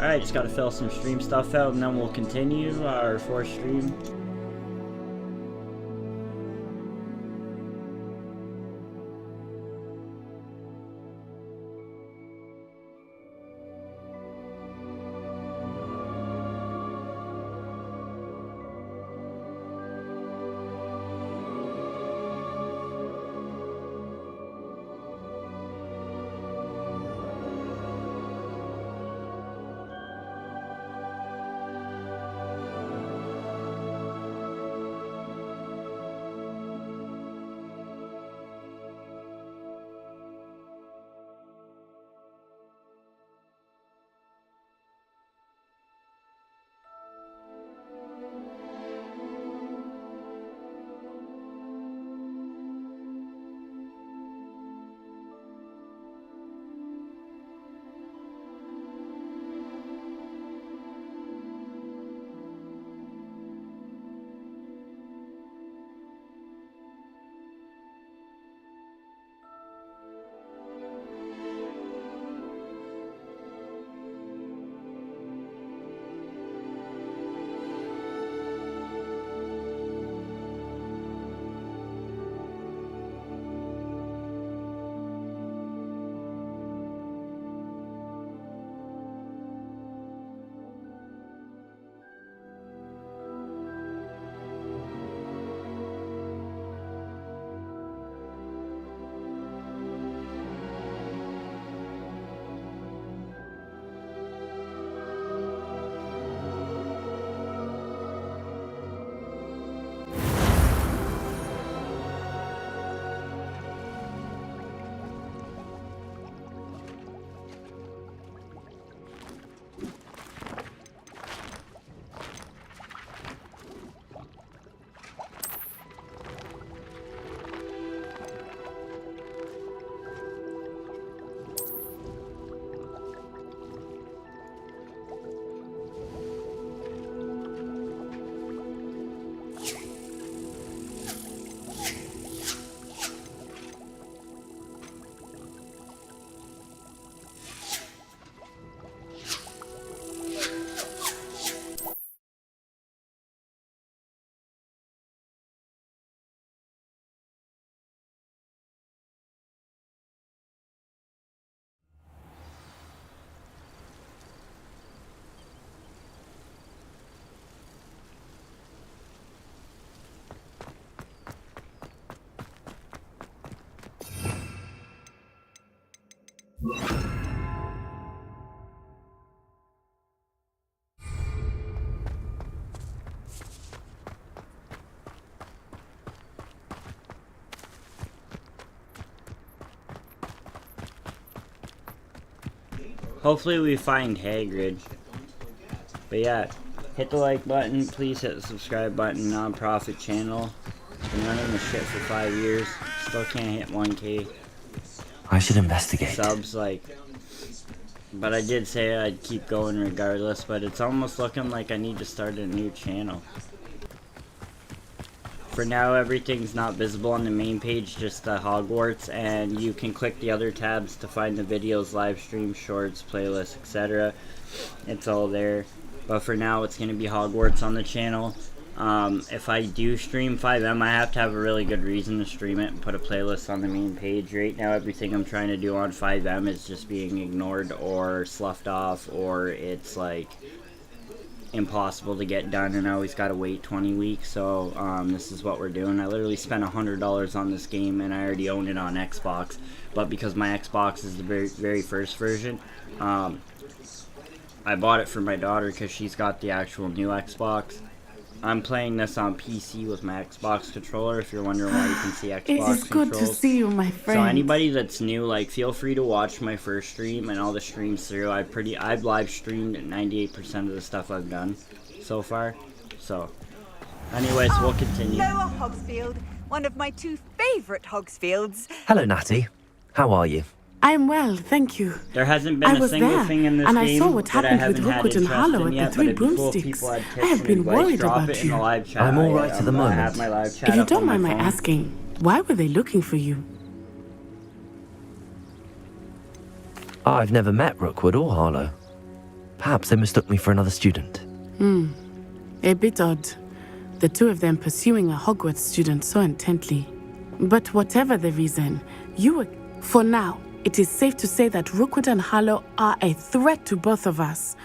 Alright, just gotta fill some stream stuff out and then we'll continue our 4th stream. Hopefully we find Hagrid. But yeah, hit the like button, please hit the subscribe button, non-profit channel. Been running this shit for 5 years, still can't hit 1K. I should investigate. Subs, like, but I did say I'd keep going regardless, but it's almost looking like I need to start a new channel. For now, everything's not visible on the main page, just the Hogwarts, and you can click the other tabs to find the videos, live streams, shorts, playlists, etc. It's all there. But for now, it's going to be Hogwarts on the channel. If I do stream 5M, I have to have a really good reason to stream it and put a playlist on the main page. Right now, everything I'm trying to do on 5M is just being ignored or sloughed off, or it's like impossible to get done and I always gotta wait 20 weeks. So this is what we're doing. I literally spent $100 on this game and I already own it on Xbox, but because my Xbox is the very first version, I bought it for my daughter because she's got the actual new Xbox. I'm playing this on PC with my Xbox controller, if you're wondering why you can see Xbox controls. It is good to see you, my friend. So anybody that's new, like, feel free to watch my first stream and all the streams through. I've live streamed 98% of the stuff I've done so far. So, anyways, we'll continue. Noah Hogsfield, one of my 2 favorite Hogsfields. Hello, Natty. How are you? I am well, thank you. There hasn't been a single thing in this and game I saw what that I happened with haven't had Rookwood and interest Harlow in at yet, the but 3 it'd be cool if broomsticks. people had I tips have and been advice. worried Drop about it in the you. live chat. I'm all right at the I moment. have my live chat If you up don't on my mind my phone. asking, why were they looking for you? I've never met Rookwood or Harlow. Perhaps they mistook me for another student. A bit odd. The two of them pursuing a Hogwarts student so intently. But whatever the reason, you were... For now, it is safe to say that Rookwood and Harlow are a threat to both of us.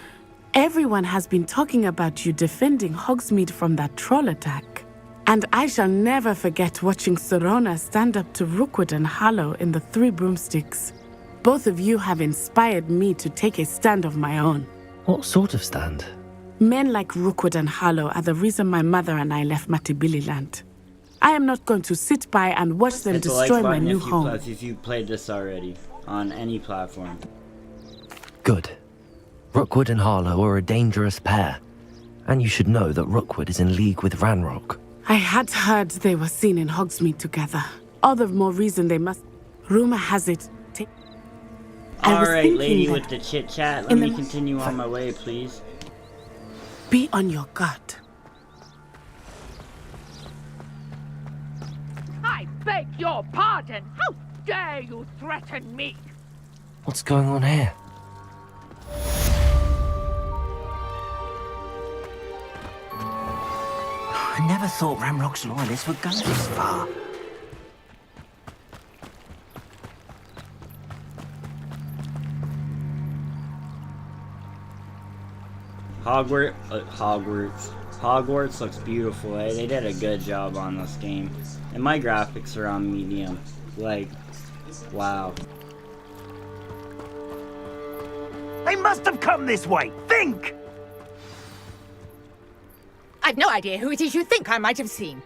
Everyone has been talking about you defending Hogsmeade from that troll attack. And I shall never forget watching Serona stand up to Rookwood and Harlow in the Three Broomsticks. Both of you have inspired me to take a stand of my own. What sort of stand? Men like Rookwood and Harlow are the reason my mother and I left Matabeleland. I am not going to sit by and watch them destroy my new home. If you played this already on any platform. Good. Rookwood and Harlow are a dangerous pair. And you should know that Rookwood is in league with Ranrock. I had heard they were seen in Hogsmeade together. All the more reason they must... Rumor has it... Alright, lady with the chit-chat, let me continue on my way, please. Be on your guard. I beg your pardon! How dare you threaten me? What's going on here? I never thought Ramrock's loyalists would go this far. Hogwarts looks beautiful, eh? They did a good job on this game. And my graphics are on medium. Like, wow. They must have come this way! Think! I've no idea who it is you think I might have seen.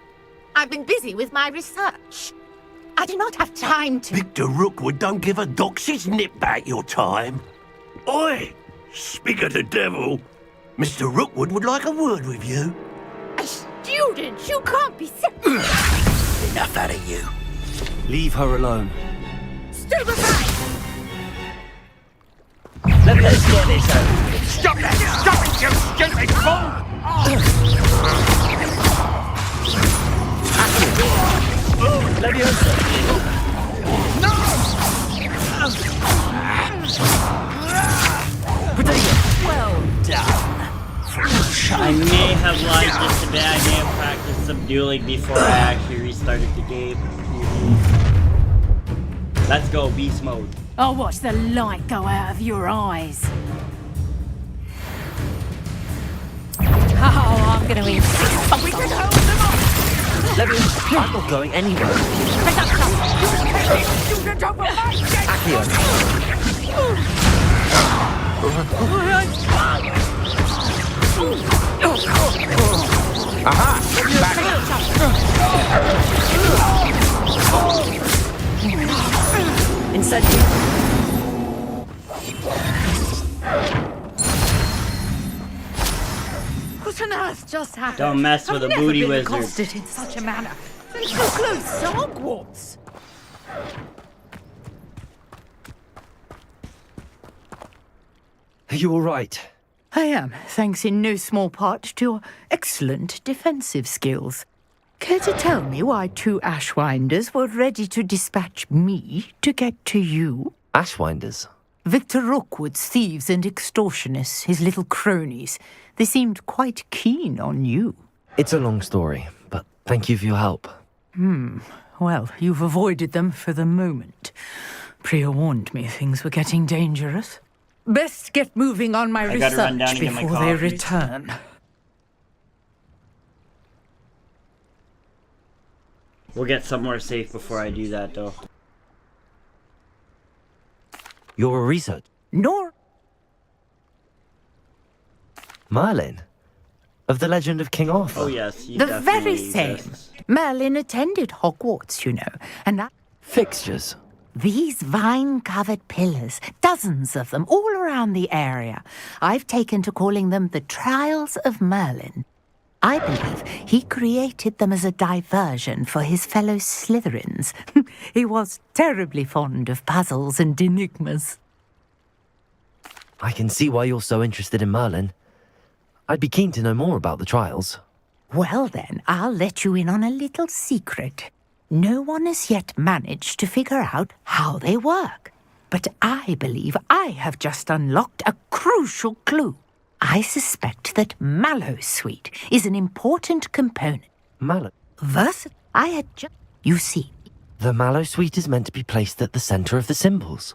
I've been busy with my research. I do not have time to... Victor Rookwood don't give a doxy's nip back your time. Oi! Speak of the devil. Mr. Rookwood would like a word with you. A student? You can't be... Enough out of you. Leave her alone. Stupefy! Let me get this over. Stop that! Stop it, you stupid fool! Let me Well done. I may have lied just a bit. I may have practiced some dueling before I actually restarted the game. Let's go, beast mode. I'll watch the light go out of your eyes. Oh, I'm gonna insist. We can hold them off! Let me... I'm not going anywhere. Student over my dead! Aha! Incentive. What on earth just happened? Don't mess with a booty wizard. I've never been accosted in such a manner. And so close to Hogwarts. Are you all right? I am, thanks in no small part to your excellent defensive skills. Care to tell me why two Ashwinders were ready to dispatch me to get to you? Ashwinders? Victor Rookwood's thieves and extortionists, his little cronies. They seemed quite keen on you. It's a long story, but thank you for your help. Well, you've avoided them for the moment. Priya warned me things were getting dangerous. Best get moving on my I gotta run down research and get my before they coffee. return. We'll get somewhere safe before I do that, though. You're a researcher. Nor Merlin? Of the legend of King Arthur? Oh, yes. He the definitely very same. exists. Merlin attended Hogwarts, you know, and that... Fixtures. These vine-covered pillars, dozens of them, all around the area. I've taken to calling them the Trials of Merlin. I believe he created them as a diversion for his fellow Slytherins. He was terribly fond of puzzles and enigmas. I can see why you're so interested in Merlin. I'd be keen to know more about the trials. Well then, I'll let you in on a little secret. No one has yet managed to figure out how they work. but I believe I have just unlocked a crucial clue. I suspect that Mallowsweet is an important component. Mallow. I had just... You see, The Mallowsweet is meant to be placed at the center of the symbols.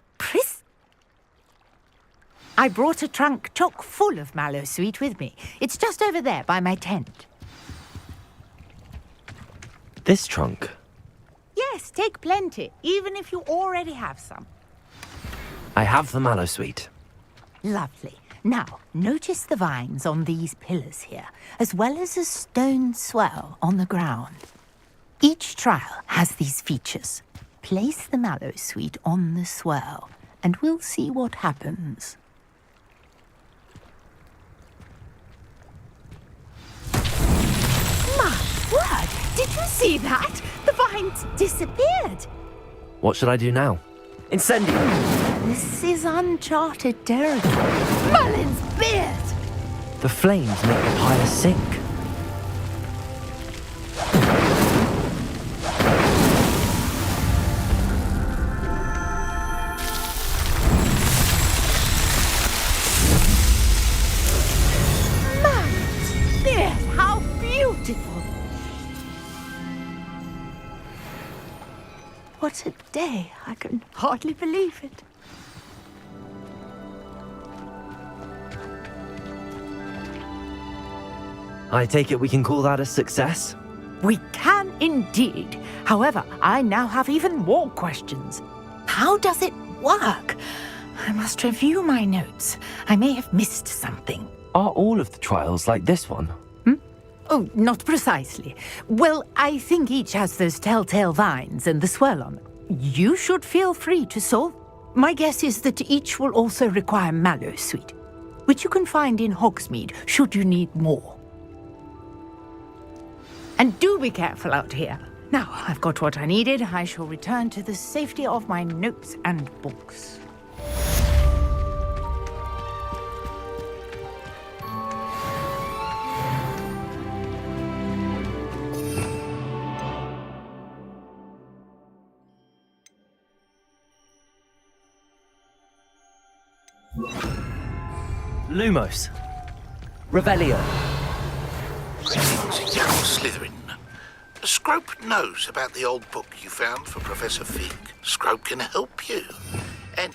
I brought a trunk chock full of Mallowsweet with me. It's just over there by my tent. This trunk. Yes, take plenty, even if you already have some. I have the Mallowsweet. Lovely. Now, notice the vines on these pillars here, as well as a stone swell on the ground. Each trial has these features. Place the Mallowsweet on the swell, and we'll see what happens. My word! Did you see that? The vines disappeared. What should I do now? Incendio! This is uncharted territory. Merlin's beard! The flames make the pyre sink. Merlin's beard! How beautiful! What a day! I can hardly believe it. I take it we can call that a success? We can indeed. However, I now have even more questions. How does it work? I must review my notes. I may have missed something. Are all of the trials like this one? Oh, not precisely. Well, I think each has those telltale vines and the swirl on them. You should feel free to solve. My guess is that each will also require Mallowsweet, which you can find in Hogsmeade should you need more. And do be careful out here. Now, I've got what I needed. I shall return to the safety of my notes and books. Lumos. Revelio. Greetings, young Slytherin. Scrope knows about the old book you found for Professor Fig. Scrope can help you. And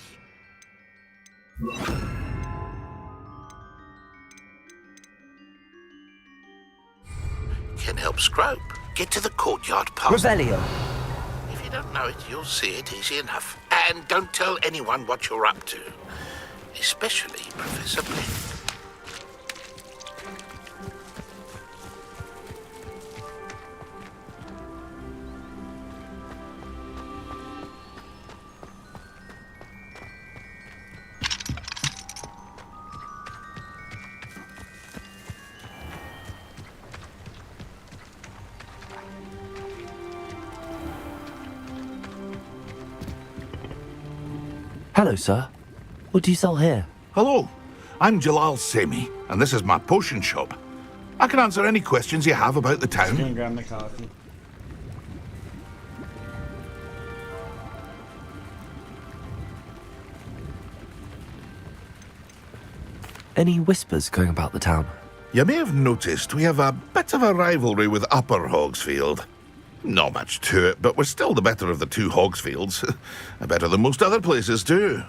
can help Scrope get to the courtyard past. Revelio. If you don't know it, you'll see it easy enough. And don't tell anyone what you're up to. Especially Professor Blake. Hello, sir. What do you sell here? Hello, I'm Jalal Semi, and this is my potion shop. I can answer any questions you have about the town. Gonna grab my coffee. Any whispers going about the town? You may have noticed we have a bit of a rivalry with Upper Hogsfield. Not much to it, but we're still the better of the two Hogsfields. Better than most other places, too.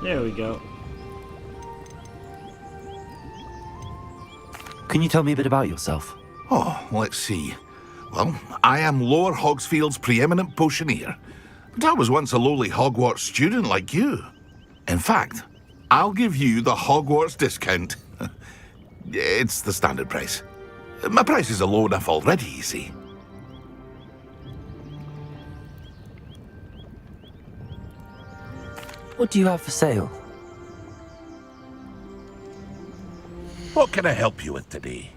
There we go. Can you tell me a bit about yourself? Oh, let's see. Well, I am Lower Hogsfield's preeminent potioneer. But I was once a lowly Hogwarts student like you. In fact, I'll give you the Hogwarts discount. It's the standard price. My prices are low enough already, you see. What do you have for sale? What can I help you with today?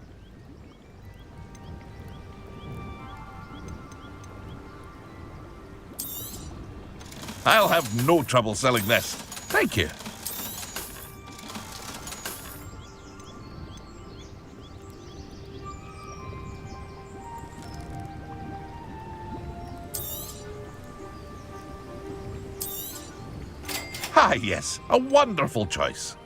I'll have no trouble selling this. Thank you. Ah, yes, a wonderful choice.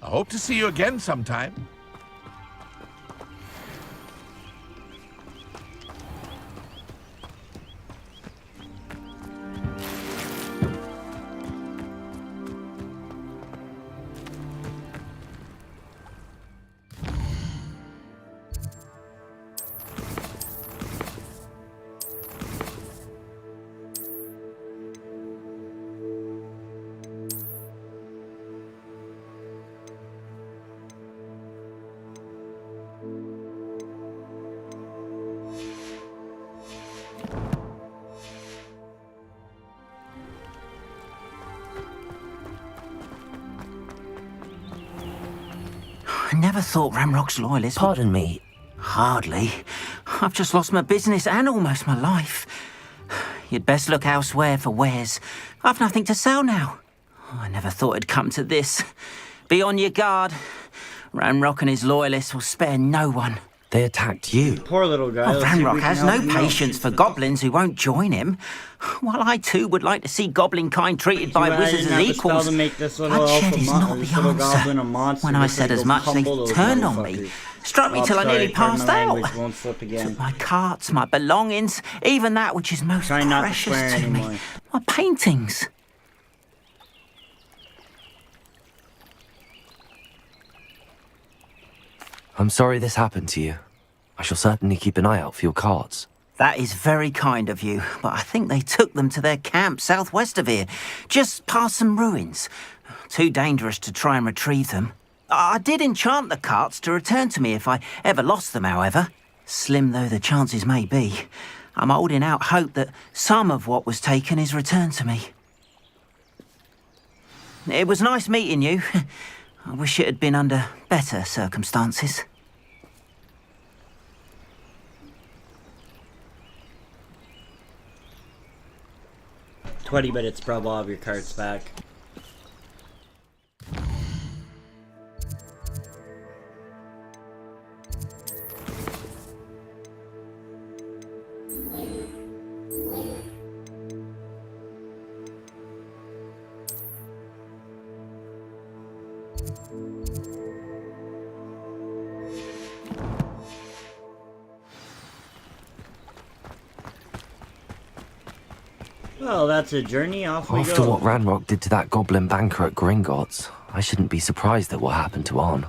I hope to see you again sometime. I never thought Ramrock's loyalists... Pardon me. Hardly. I've just lost my business and almost my life. You'd best look elsewhere for wares. I've nothing to sell now. I never thought it'd come to this. Be on your guard. Ramrock and his loyalists will spare no one. They attacked you. Poor little guy. Oh, Let's see if we Ramrock can has help no him out. patience for goblins who won't join him. While I too would like to see goblin kind treated by I wizards didn't as have the spell equals, to make this little bloodshed elf is a not this the little goblin a answer. monster. When I just said like as go much, they humble those turned on me. motherfuckers. Struck me Oh, till I sorry, nearly pardon passed my out. language, won't slip again. Took my carts, my belongings, even that which is most Try not to precious swear to anymore. me. My paintings. I'm sorry this happened to you. I shall certainly keep an eye out for your cards. That is very kind of you, but I think they took them to their camp southwest of here, just past some ruins. Too dangerous to try and retrieve them. I did enchant the carts to return to me if I ever lost them, however. Slim though the chances may be, I'm holding out hope that some of what was taken is returned to me. It was nice meeting you. I wish it had been under better circumstances. "20 minutes, bro. I'll have your cards back." Well, that's a journey. Off we After go. what Ranrock did to that goblin banker at Gringotts, I shouldn't be surprised at what happened to Arn.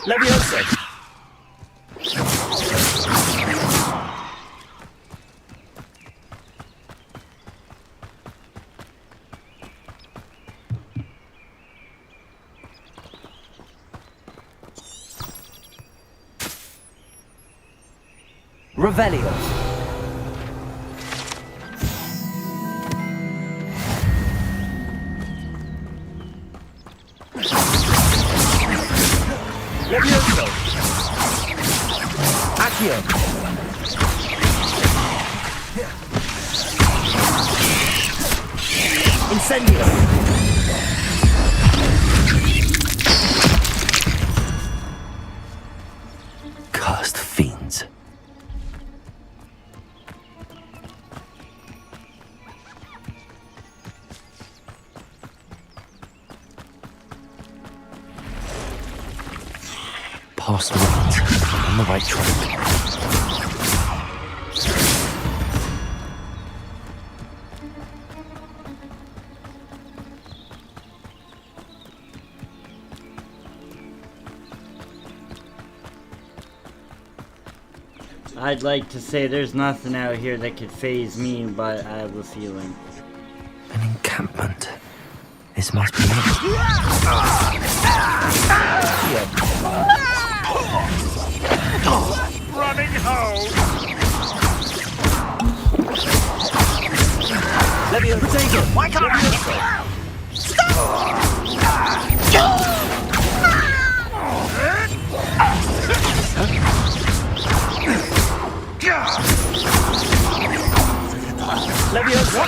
Leviosa! Revelio. Levioso. Accio. Incendio. Cursed fiends. Past right, on the right track. I'd like to say there's nothing out here that could faze me, but I have a feeling. An encampment. This must be it. Running home! Levio, take it! Why can't I hit me? Leviosa!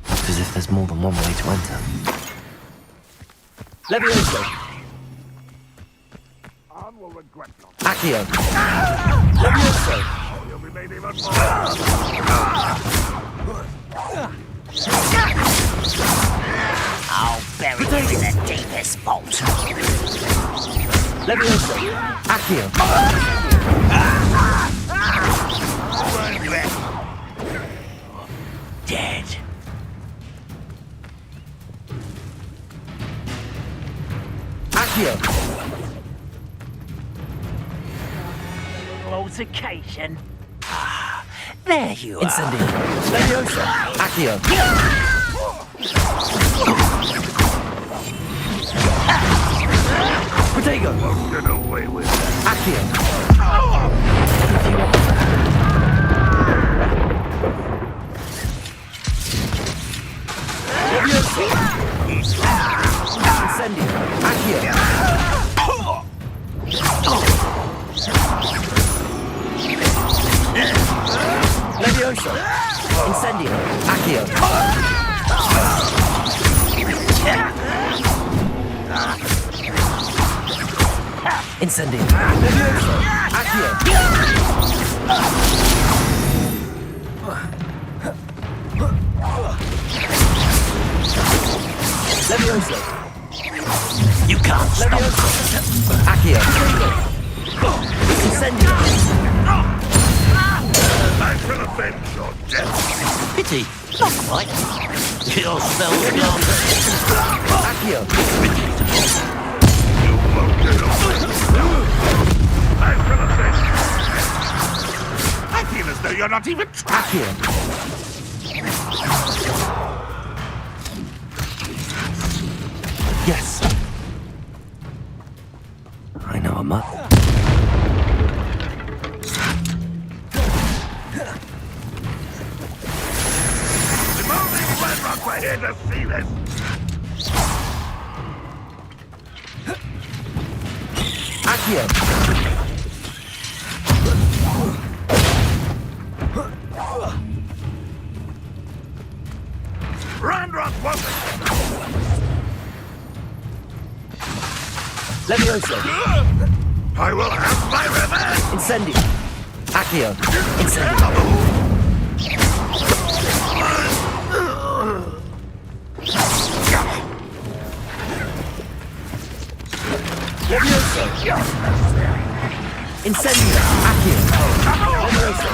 Looks as if there's more than one way to enter. Leviosa! Accio! Leviosa! You'll be made even more. I'll bury you in the deepest vault. Leviosa! Accio! Dead. Accio! Altercation. There you Incendio! Leviosa! Accio! Protego! Get away with it. Accio! Leviosa! Incendio! Accio! Leviosa! Incendio! Accio! Incendio! Leviosa! Accio! Leviosa! You can't stop. Leviosa! Accio! Incendio! I shall avenge your death. Pity. Not quite. Your spell's gone. Accio! You won't get away. I shall avenge you. I feel as though you're not even trying. Accio! Yes! I know a much. If only Glenrock were here to see this. Accio! Ranrock wasn't. Leviosa! I will have my revenge. Incendio! Accio! Incendio! Leviosa! Incendio! Accio! Leviosa!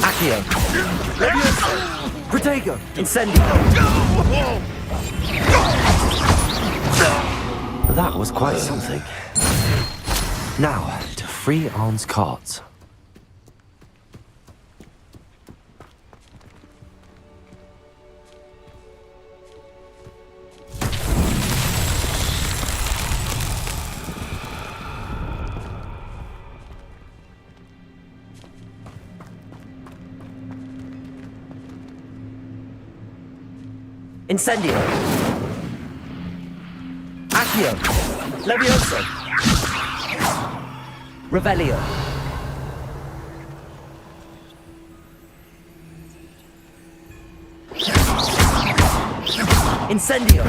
Accio! Leviosa! Protego! Incendio! That was quite something. Now, to free Arn's cards. Incendio! Accio! Levioso! Revelio! Incendio!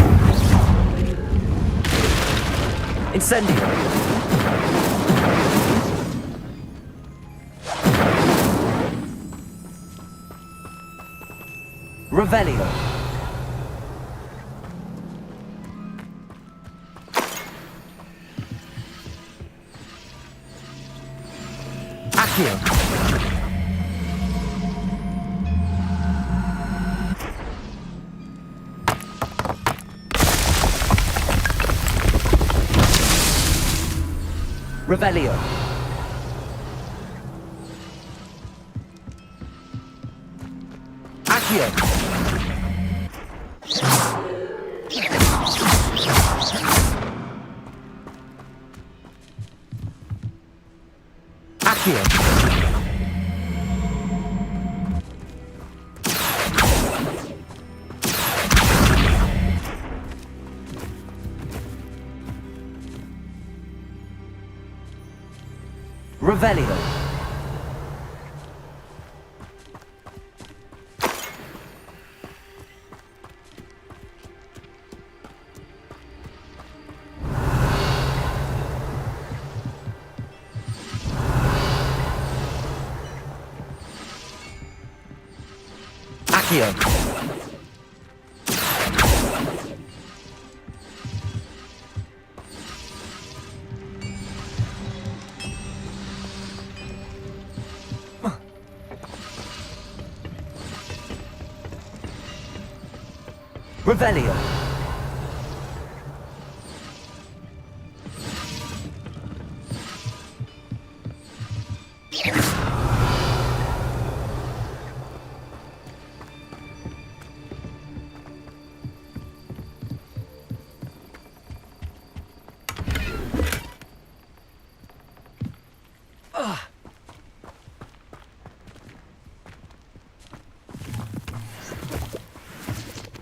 Incendio! Revelio! Accio! Revelio! Accio! Accio! Revelio! Accio! Revelio!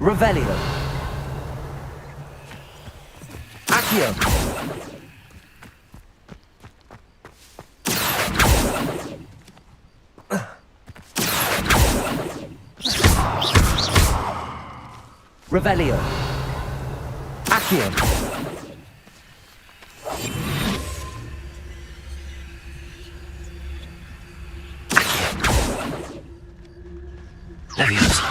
Revelio! Accio! Revelio! Accio! Levioso!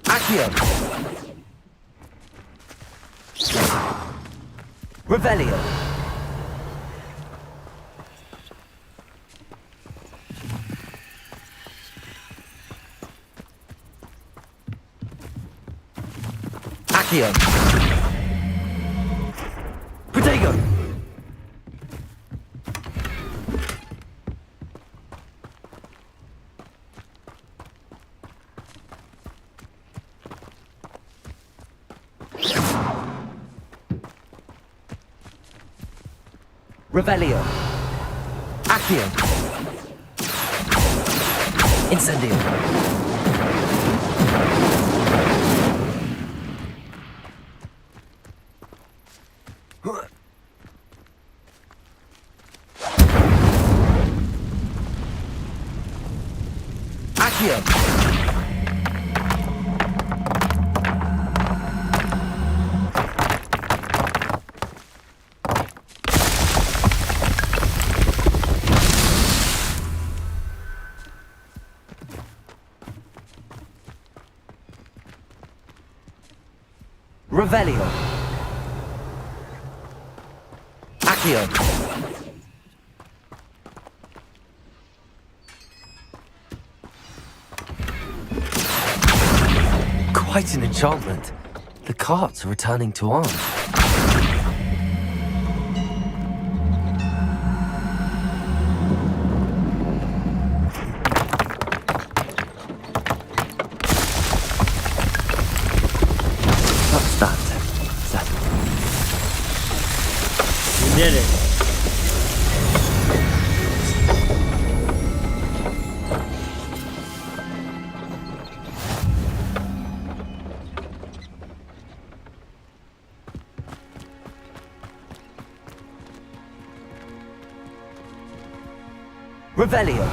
Accio! Revelio! Accio! Protego! Revelio! Accio! Incendio! Accio! Revelio. Accio. Quite an enchantment. The carts are returning to arms. What's that? You did it. Revelio.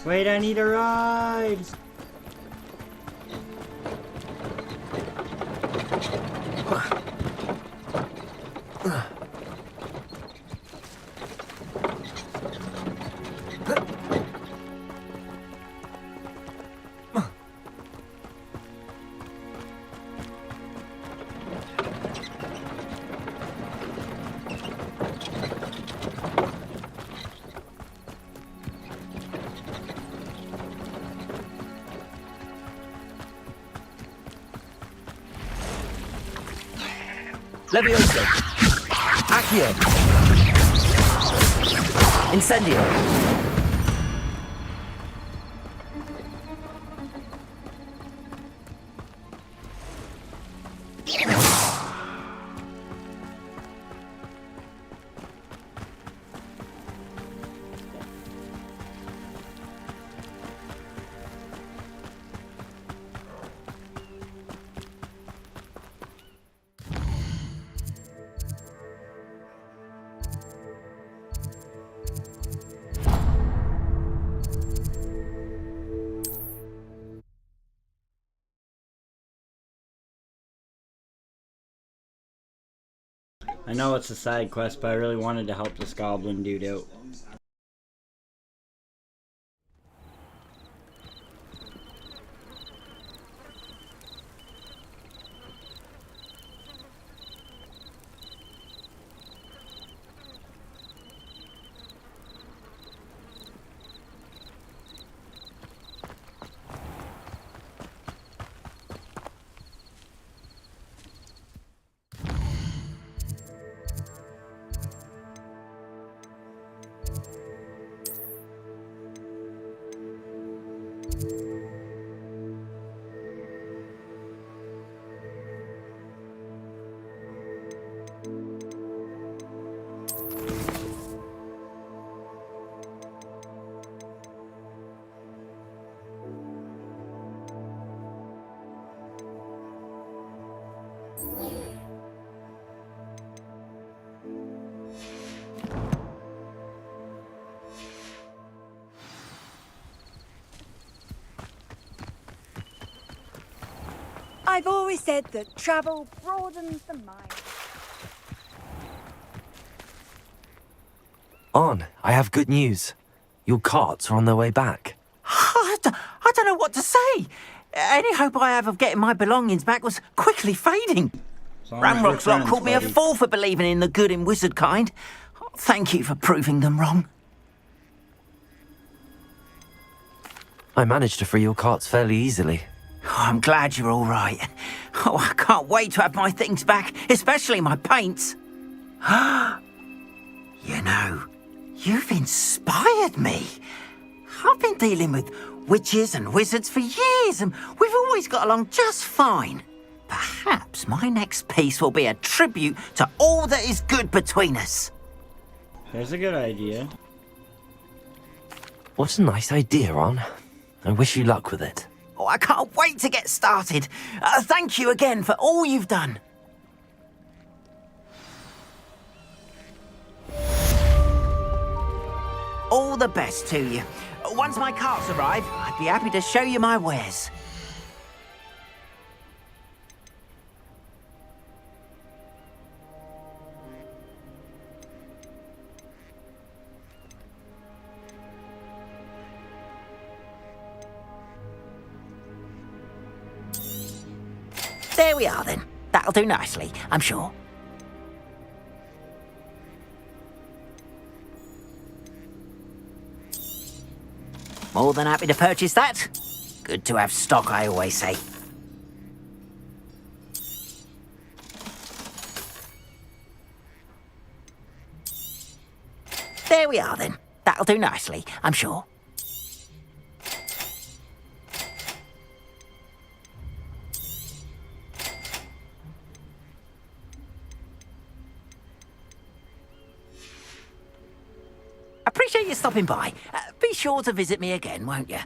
Wait, I need a ride. Levioso. Accio. Incendio. I know it's a side quest, but I really wanted to help this goblin dude out. I've always said that travel broadens the mind. On, I have good news. Your carts are on their way back. I don't know what to say. Any hope I have of getting my belongings back was quickly fading. As long as we're Ramrock's lot friends, called me a buddy. fool for believing in the good and wizard kind. Thank you for proving them wrong. I managed to free your carts fairly easily. Oh, I'm glad you're all right. Oh, I can't wait to have my things back, especially my paints. You know, you've inspired me. I've been dealing with witches and wizards for years, and we've always got along just fine. Perhaps my next piece will be a tribute to all that is good between us. There's a good idea. What a nice idea, On. I wish you luck with it. Oh, I can't wait to get started. Thank you again for all you've done. All the best to you. Once my carts arrive, I'd be happy to show you my wares. we are then. That'll do nicely, I'm sure. More than happy to purchase that. Good to have stock, I always say. There we are then. That'll do nicely, I'm sure. Appreciate you stopping by. Be sure to visit me again, won't you?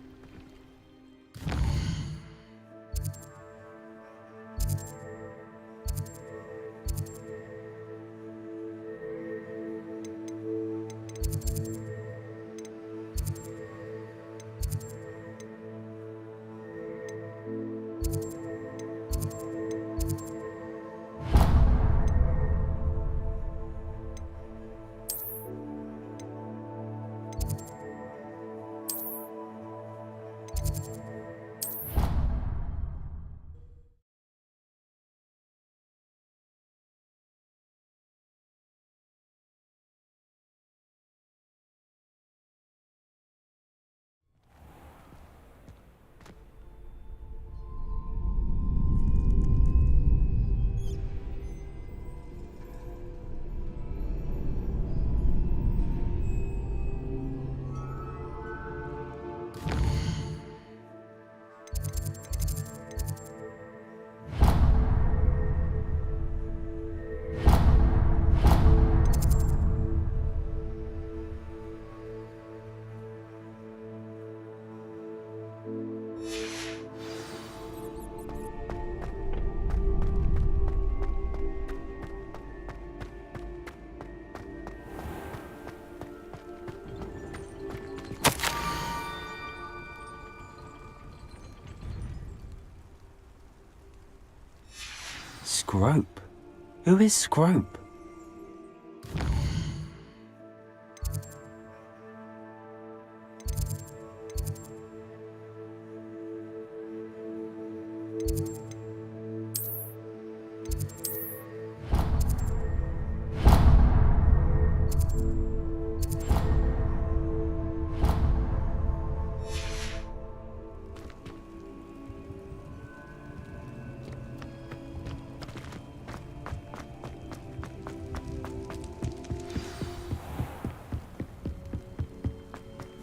Scrope? Who is Scrope?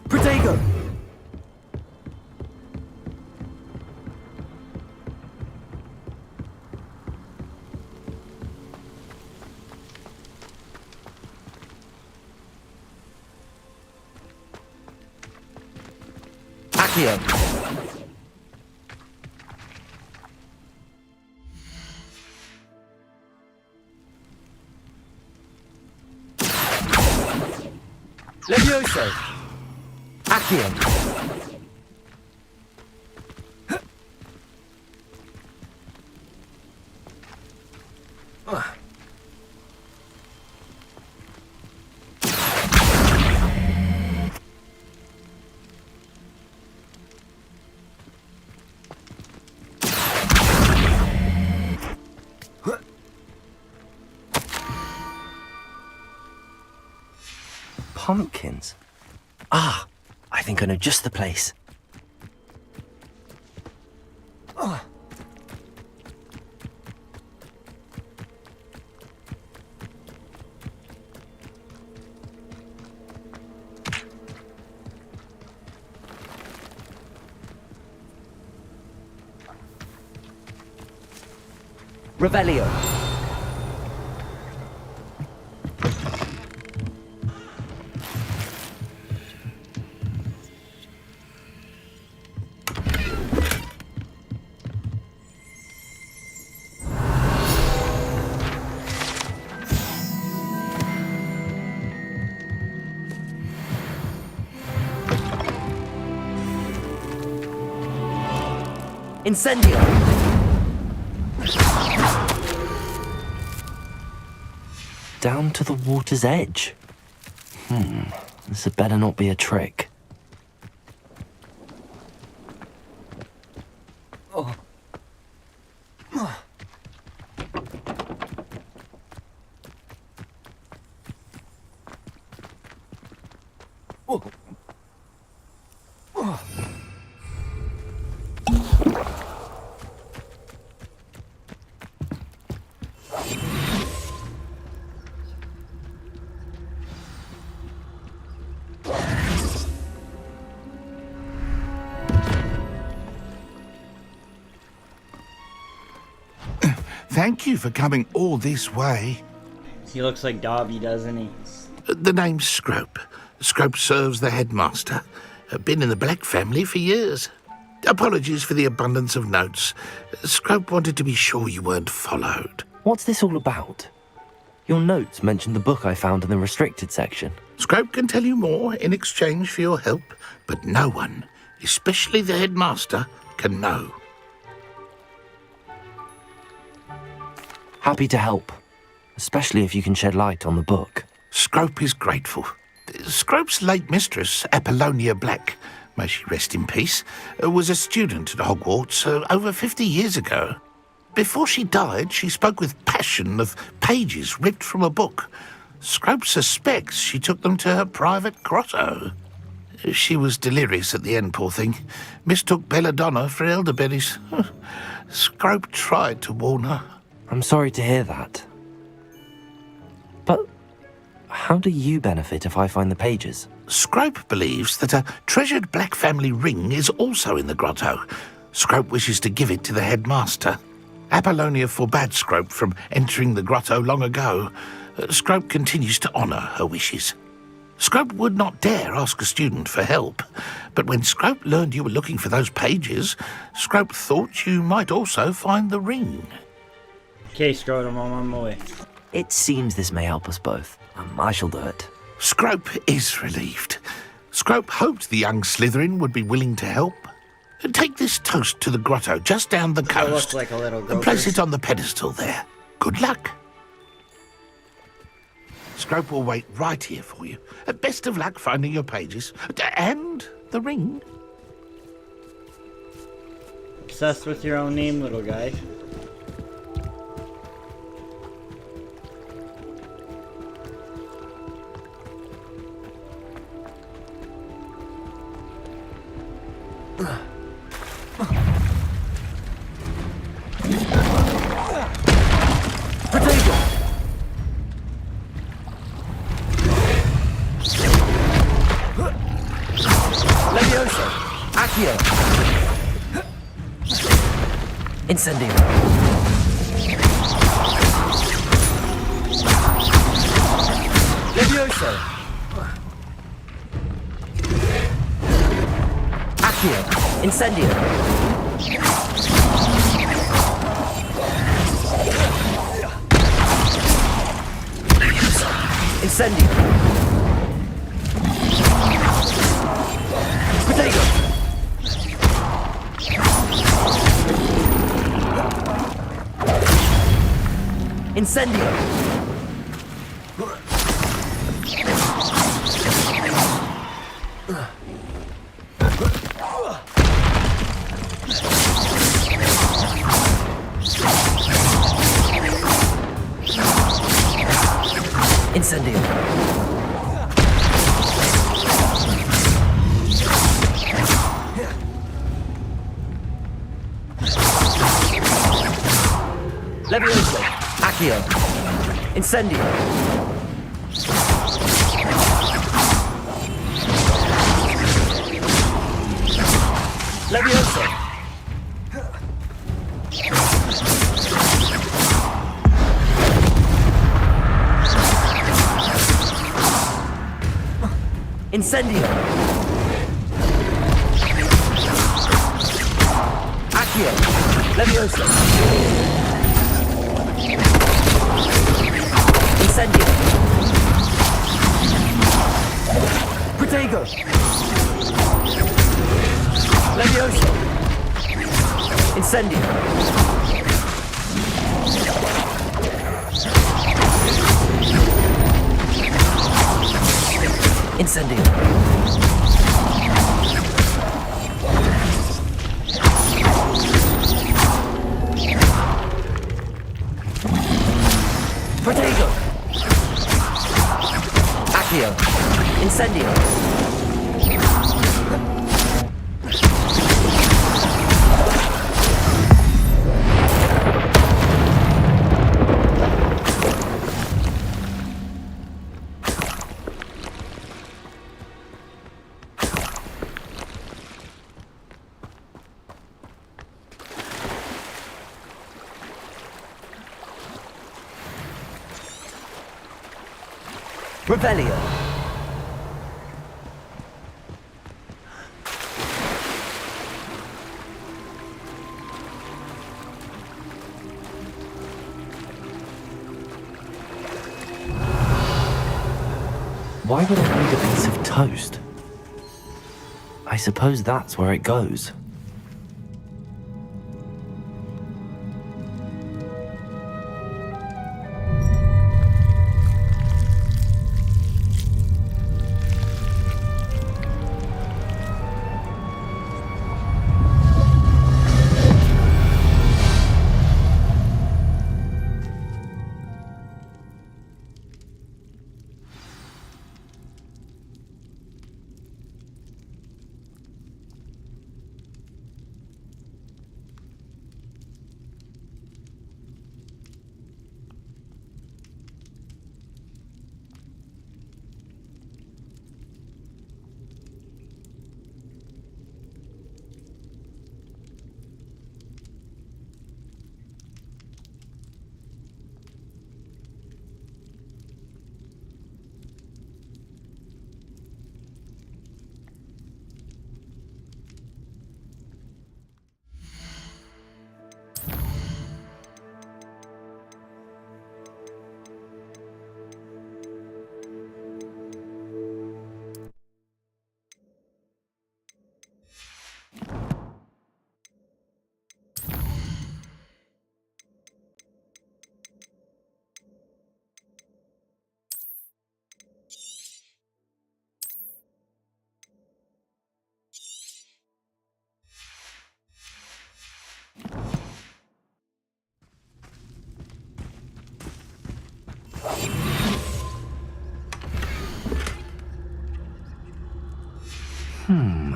Protego! Accio! Levioso! Accio! Pumpkins? Ah, I think I know just the place. Revelio. Incendio! Down to the water's edge. This had better not be a trick. Thank you for coming all this way. He looks like Dobby, doesn't he? The name's Scrope. Scrope serves the headmaster. Been in the Black family for years. Apologies for the abundance of notes. Scrope wanted to be sure you weren't followed. What's this all about? Your notes mentioned the book I found in the restricted section. Scrope can tell you more in exchange for your help, but no one, especially the headmaster, can know. Happy to help, especially if you can shed light on the book. Scrope is grateful. Scrope's late mistress, Apollonia Black, may she rest in peace, was a student at Hogwarts over 50 years ago. Before she died, she spoke with passion of pages ripped from a book. Scrope suspects she took them to her private grotto. She was delirious at the end, poor thing. Mistook belladonna for elderberries. Scrope tried to warn her. I'm sorry to hear that. But how do you benefit if I find the pages? Scrope believes that a treasured Black family ring is also in the grotto. Scrope wishes to give it to the headmaster. Apollonia forbade Scrope from entering the grotto long ago. Scrope continues to honour her wishes. Scrope would not dare ask a student for help, but when Scrope learned you were looking for those pages, Scrope thought you might also find the ring. Okay, Scrotum, I'm on my way. It seems this may help us both. I shall do it. Scrope is relieved. Scrope hoped the young Slytherin would be willing to help. Take this toast to the grotto just down the coast. It looks like a little and place it on the pedestal there. Good luck. Scrope will wait right here for you. Best of luck finding your pages. And the ring. Obsessed with your own name, little guy. Potato! Leviosa! Accio! Incendio! Leviosa! Accio! Incendio! Incendio! Potato! Incendio! Incendio! Levioso! Accio! Incendio! Levioso! Incendio! Accio! Levioso! Incendio! Protego! Levioso! Incendio! Incendio! Protego! Accio! Incendio! Revelio. Why would I need a piece of toast? I suppose that's where it goes.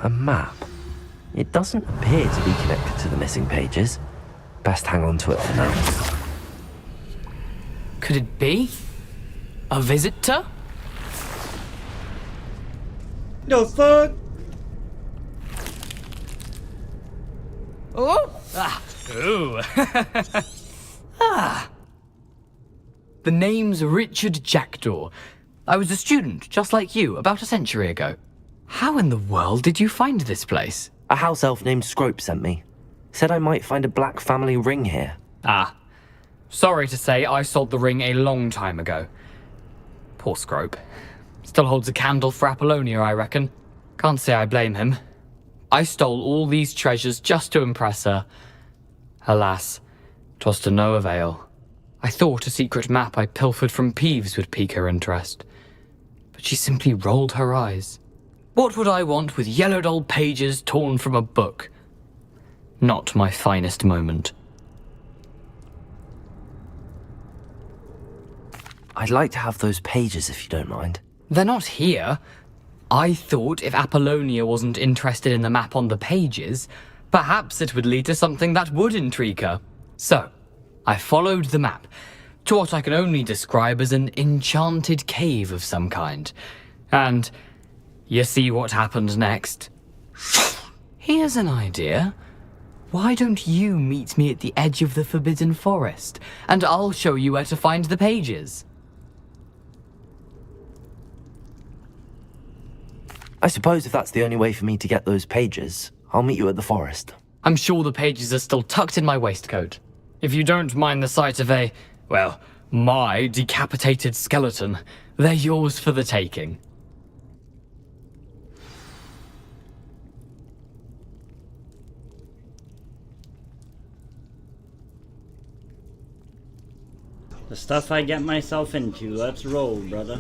A map. It doesn't appear to be connected to the missing pages. Best hang on to it for now. Could it be? A visitor? The fuck? Oh! Ah! Ooh! Ah! The name's Richard Jackdaw. I was a student, just like you, about a century ago. How in the world did you find this place? A house elf named Scrope sent me. Said I might find a black family ring here. Ah. Sorry to say, I sold the ring a long time ago. Poor Scrope. Still holds a candle for Apollonia, I reckon. Can't say I blame him. I stole all these treasures just to impress her. Alas, 'twas to no avail. I thought a secret map I pilfered from Peeves would pique her interest. But she simply rolled her eyes. What would I want with yellowed old pages torn from a book? Not my finest moment. I'd like to have those pages if you don't mind. They're not here. I thought if Apollonia wasn't interested in the map on the pages, perhaps it would lead to something that would intrigue her. So, I followed the map to what I can only describe as an enchanted cave of some kind. And you see what happened next? Here's an idea. Why don't you meet me at the edge of the Forbidden Forest, and I'll show you where to find the pages. I suppose if that's the only way for me to get those pages, I'll meet you at the forest. I'm sure the pages are still tucked in my waistcoat. If you don't mind the sight of my decapitated skeleton, they're yours for the taking. The stuff I get myself into. Let's roll, brother.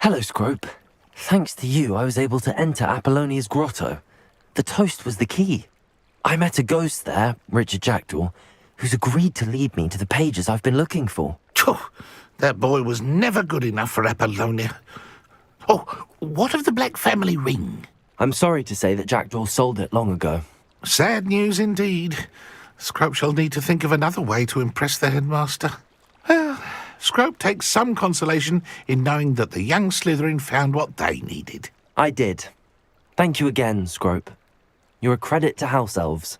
Hello, Scrope. Thanks to you, I was able to enter Apollonia's grotto. The toast was the key. I met a ghost there, Richard Jackdaw, who's agreed to lead me to the pages I've been looking for. Phew, that boy was never good enough for Apollonia. Oh, what of the Black family ring? I'm sorry to say that Jackdaw sold it long ago. Sad news indeed. Scrope shall need to think of another way to impress the headmaster. Well, Scrope takes some consolation in knowing that the young Slytherin found what they needed. I did. Thank you again, Scrope. You're a credit to House Elves.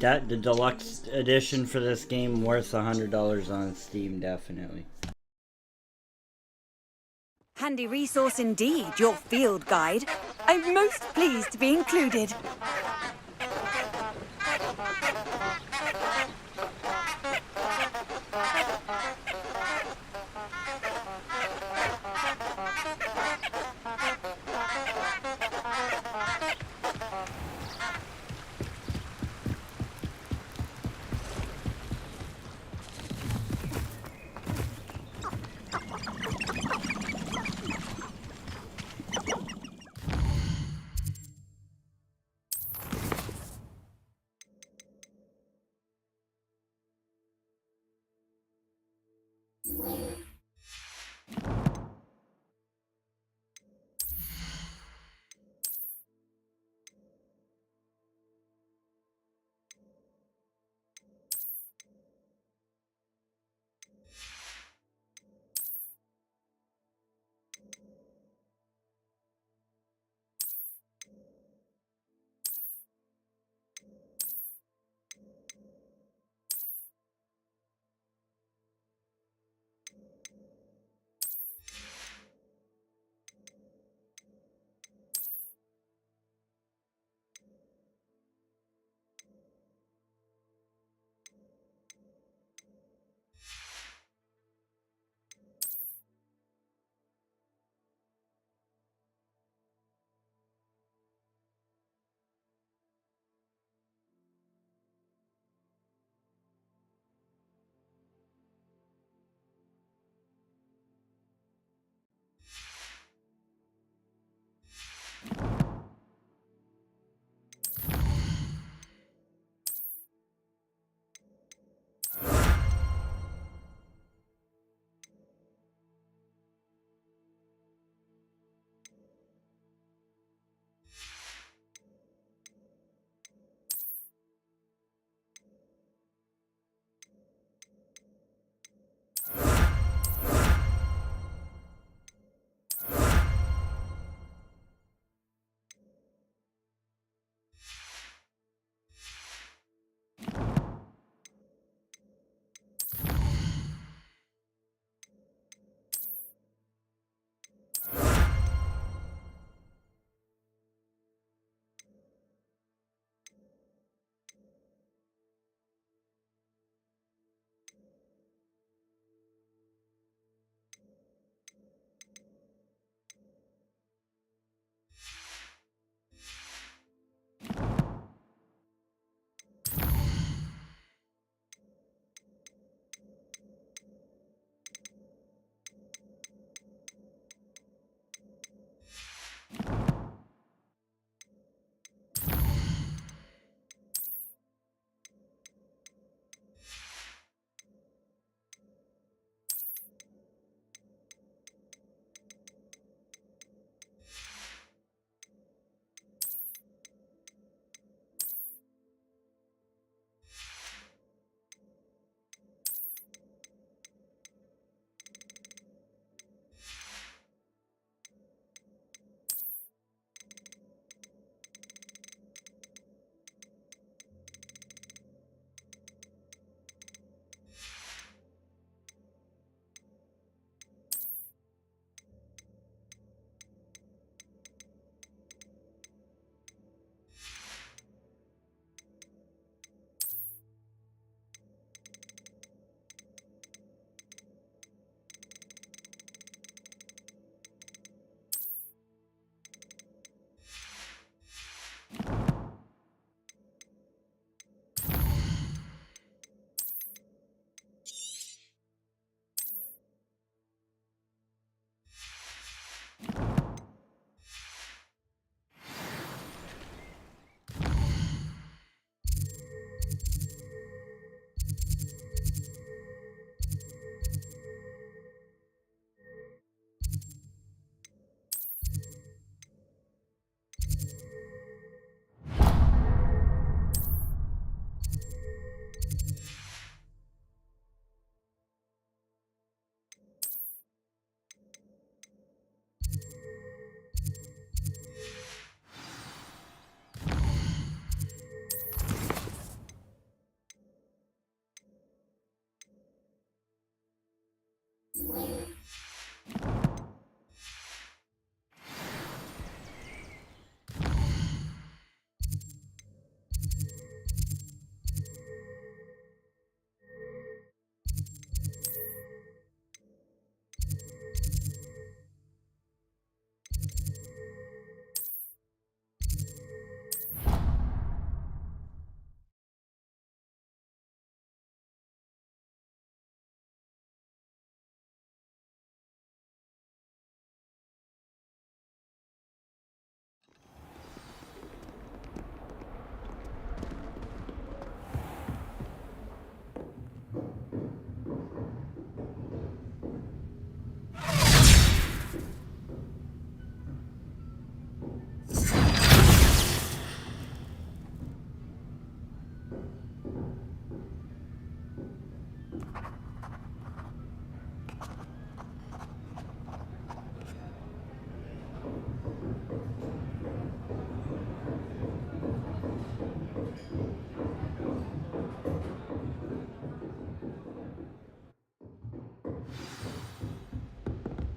The deluxe edition for this game worth $100 on Steam, definitely. Handy resource indeed, your field guide. I'm most pleased to be included.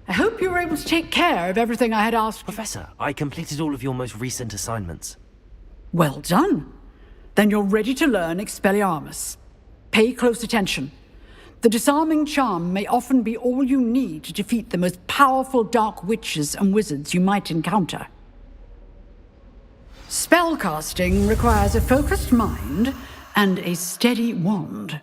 I hope you were able to take care of everything I had asked. Professor, I completed all of your most recent assignments. Well done. Then you're ready to learn Expelliarmus. Pay close attention. The disarming charm may often be all you need to defeat the most powerful dark witches and wizards you might encounter. Spellcasting requires a focused mind and a steady wand.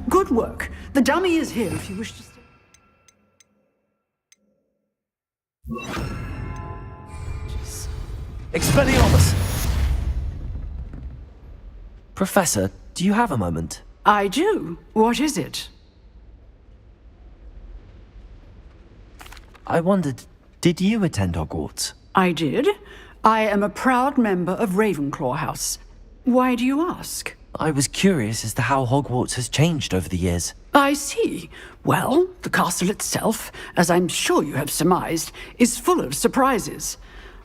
Good work. The dummy is here if you wish to stay. Expelliarmus! Professor, do you have a moment? I do. What is it? I wondered, did you attend Hogwarts? I did. I am a proud member of Ravenclaw House. Why do you ask? I was curious as to how Hogwarts has changed over the years. I see. Well, the castle itself, as I'm sure you have surmised, is full of surprises.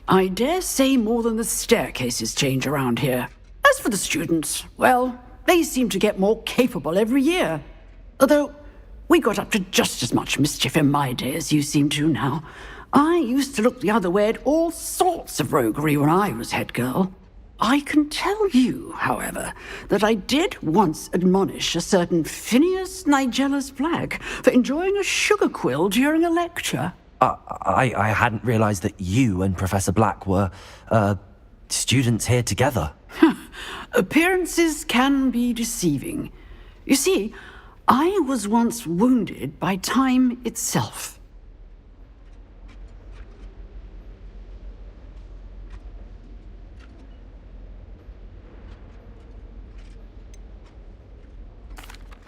I dare say more than the staircases change around here. As for the students, well, they seem to get more capable every year. Although, we got up to just as much mischief in my day as you seem to now. I used to look the other way at all sorts of roguery when I was head girl. I can tell you, however, that I did once admonish a certain Phineas Nigellus Black for enjoying a sugar quill during a lecture. I hadn't realized that you and Professor Black were, students here together. Appearances can be deceiving. You see, I was once wounded by time itself.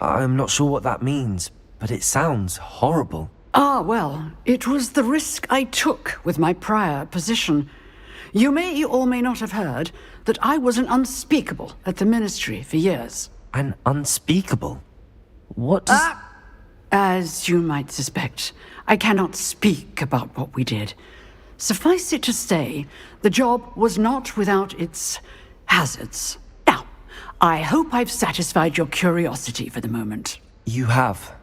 I'm not sure what that means, but it sounds horrible. Ah, well, it was the risk I took with my prior position. You may or may not have heard that I was an unspeakable at the Ministry for years. An unspeakable? What does... As you might suspect, I cannot speak about what we did. Suffice it to say, the job was not without its hazards. Now, I hope I've satisfied your curiosity for the moment. You have.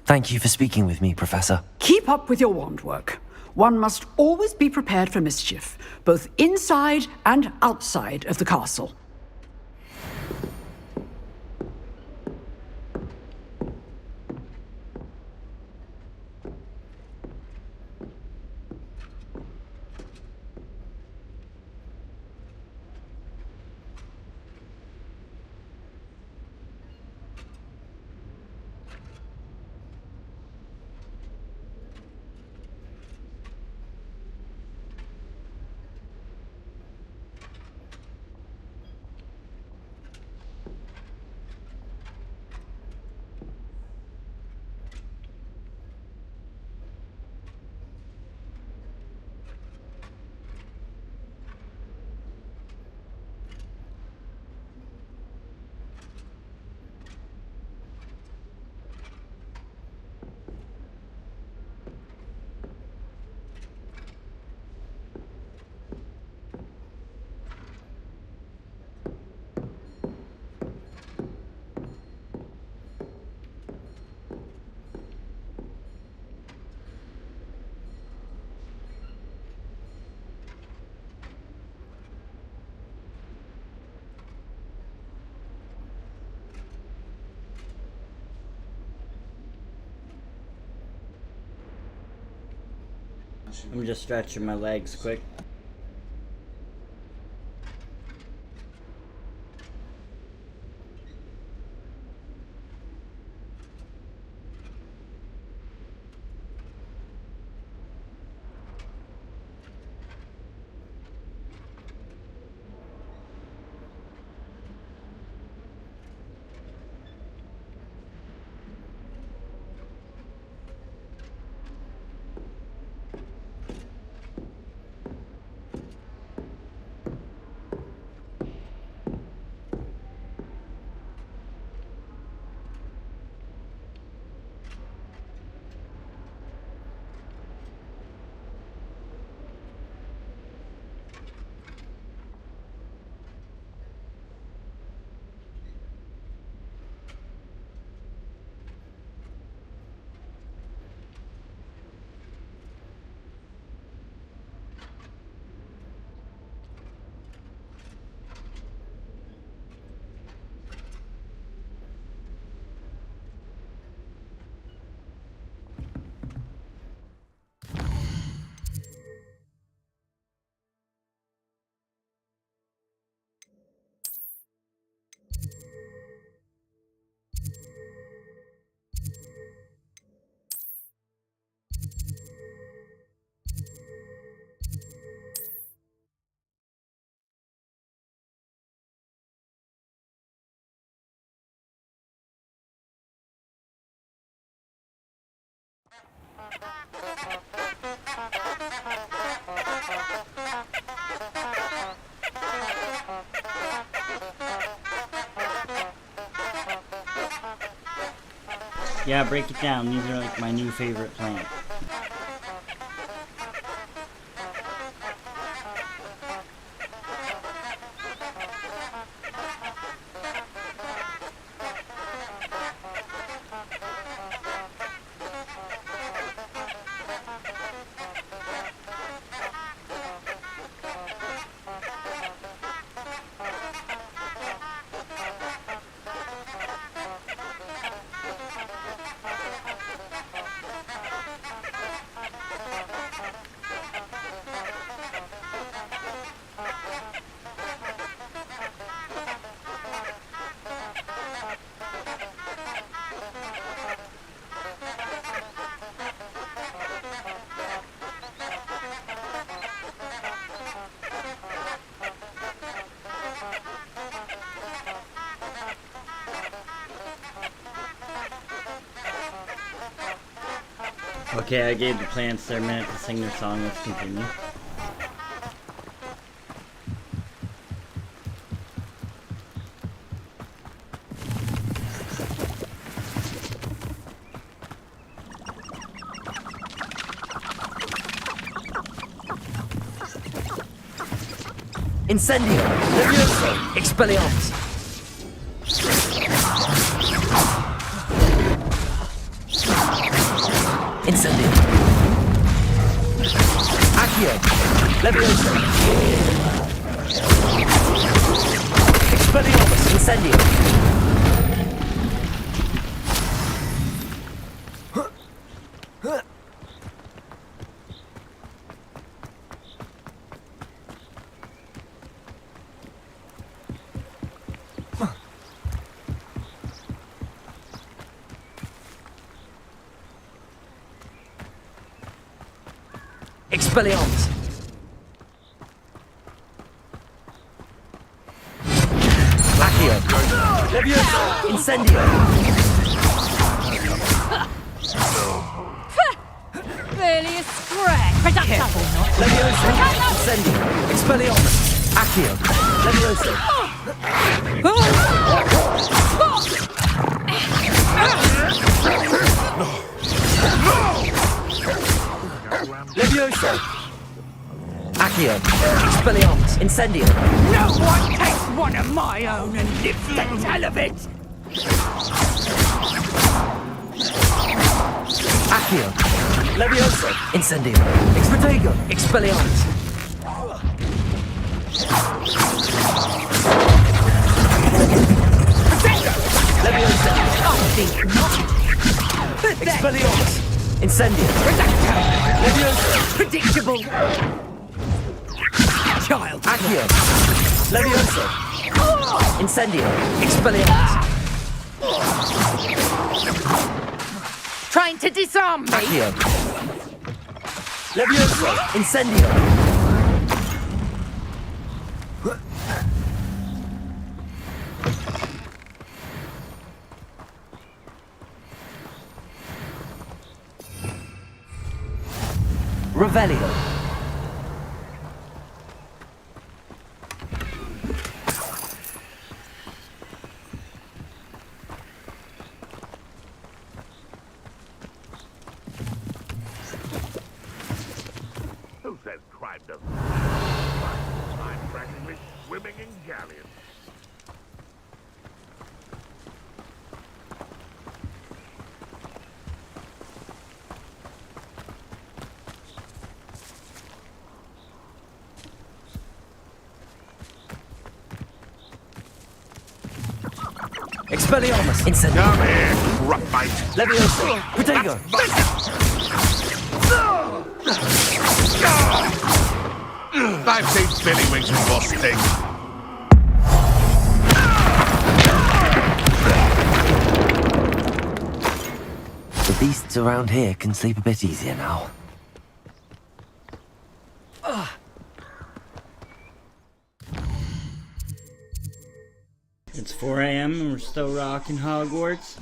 Thank you for speaking with me, Professor. Keep up with your wand work. One must always be prepared for mischief, both inside and outside of the castle. I'm just stretching my legs quick. Yeah, break it down. These are like my new favorite plant. Okay, I gave the plants their minute to sing their song. Let's continue. Incendio! Levioso! Expelliarmus! Incendio! Accio! Levioso! Expelliarmus! Incendio! Expelliarmus! Accio! Levioso! Incendio! Really a scratch. Careful not. Levioso! Incendio! Expelliarmus! Accio! Levioso! Levioso! Accio! Expelliarmus! Incendio! No one takes one of my own and lives to tell of it! Accio! Levioso! Incendio! Expedego! Expelliarmus! Levioso! I think not. Expelliarmus! Incendio! Levioso! Predictable. Child. Accio! Levioso! Incendio! Expelliarmus! Trying to disarm me. Accio! Levioso! Incendio! Revelio! Who says crime doesn't? I'm practically swimming in galleons. Expelliarmus! Incendio! Come here, roughbite. Levioso! Protego! I've seen Billy Wings and Boss Thing. The beasts around here can sleep a bit easier now. It's 4 a.m. and we're still rocking Hogwarts.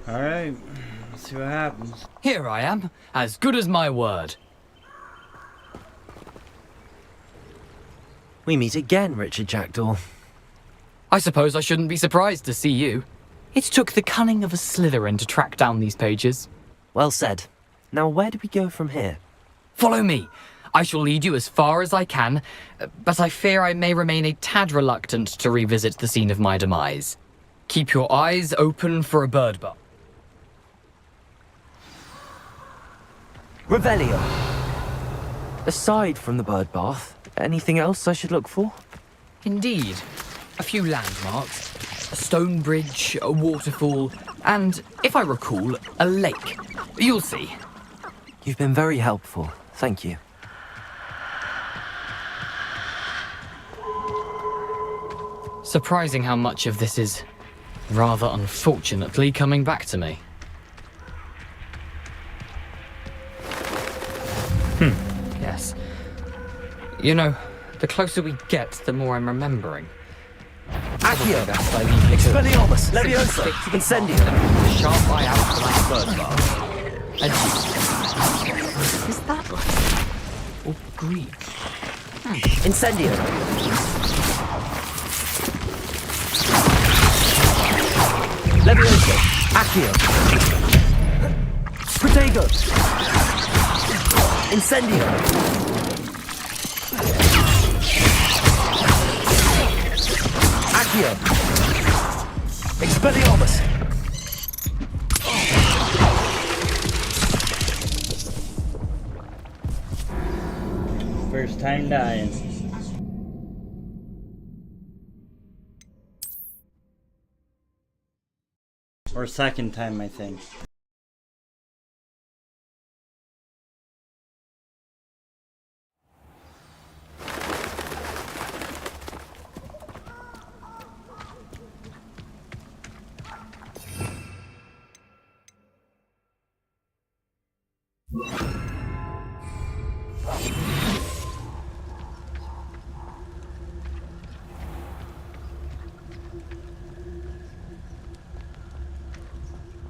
Alright, let's see what happens. Here I am, as good as my word. We meet again, Richard Jackdaw. I suppose I shouldn't be surprised to see you. It took the cunning of a Slytherin to track down these pages. Well said. Now where do we go from here? Follow me. I shall lead you as far as I can, but I fear I may remain a tad reluctant to revisit the scene of my demise. Keep your eyes open for a bird bath. Revelio. Aside from the bird bath, anything else I should look for? Indeed. A few landmarks. A stone bridge, a waterfall, and, if I recall, a lake. You'll see. You've been very helpful. Thank you. Surprising how much of this is, rather unfortunately, coming back to me. Yes. You know, the closer we get, the more I'm remembering. Accio! Best I leave you to Expelliarmus! Levioso! Incendio! the sharp eye out for my bird bath. Adieu. Is that right? Or green. Incendio! Levioso! Accio! Protego! Incendio! Accio! Expelliarmus! First time dying. Or second time, I think.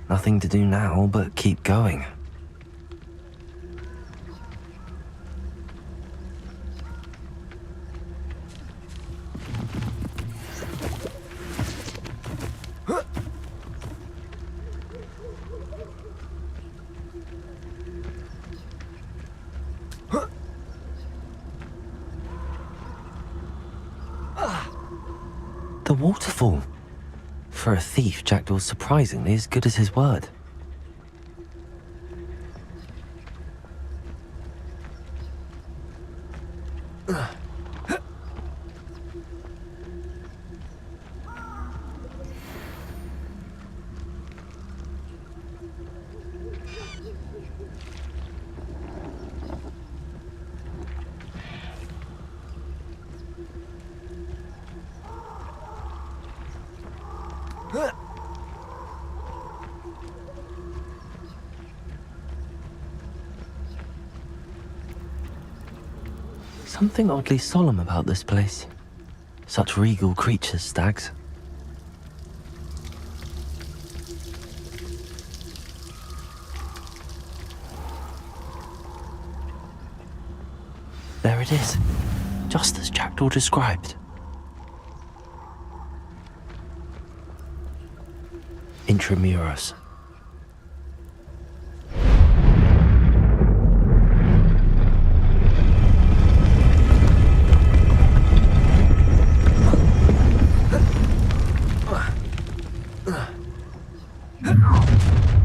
Nothing to do now but keep going. The waterfall. For a thief, Jackdaw's surprisingly as good as his word. Something oddly solemn about this place. Such regal creatures, stags. There it is, just as Jackdaw described. Intramuros.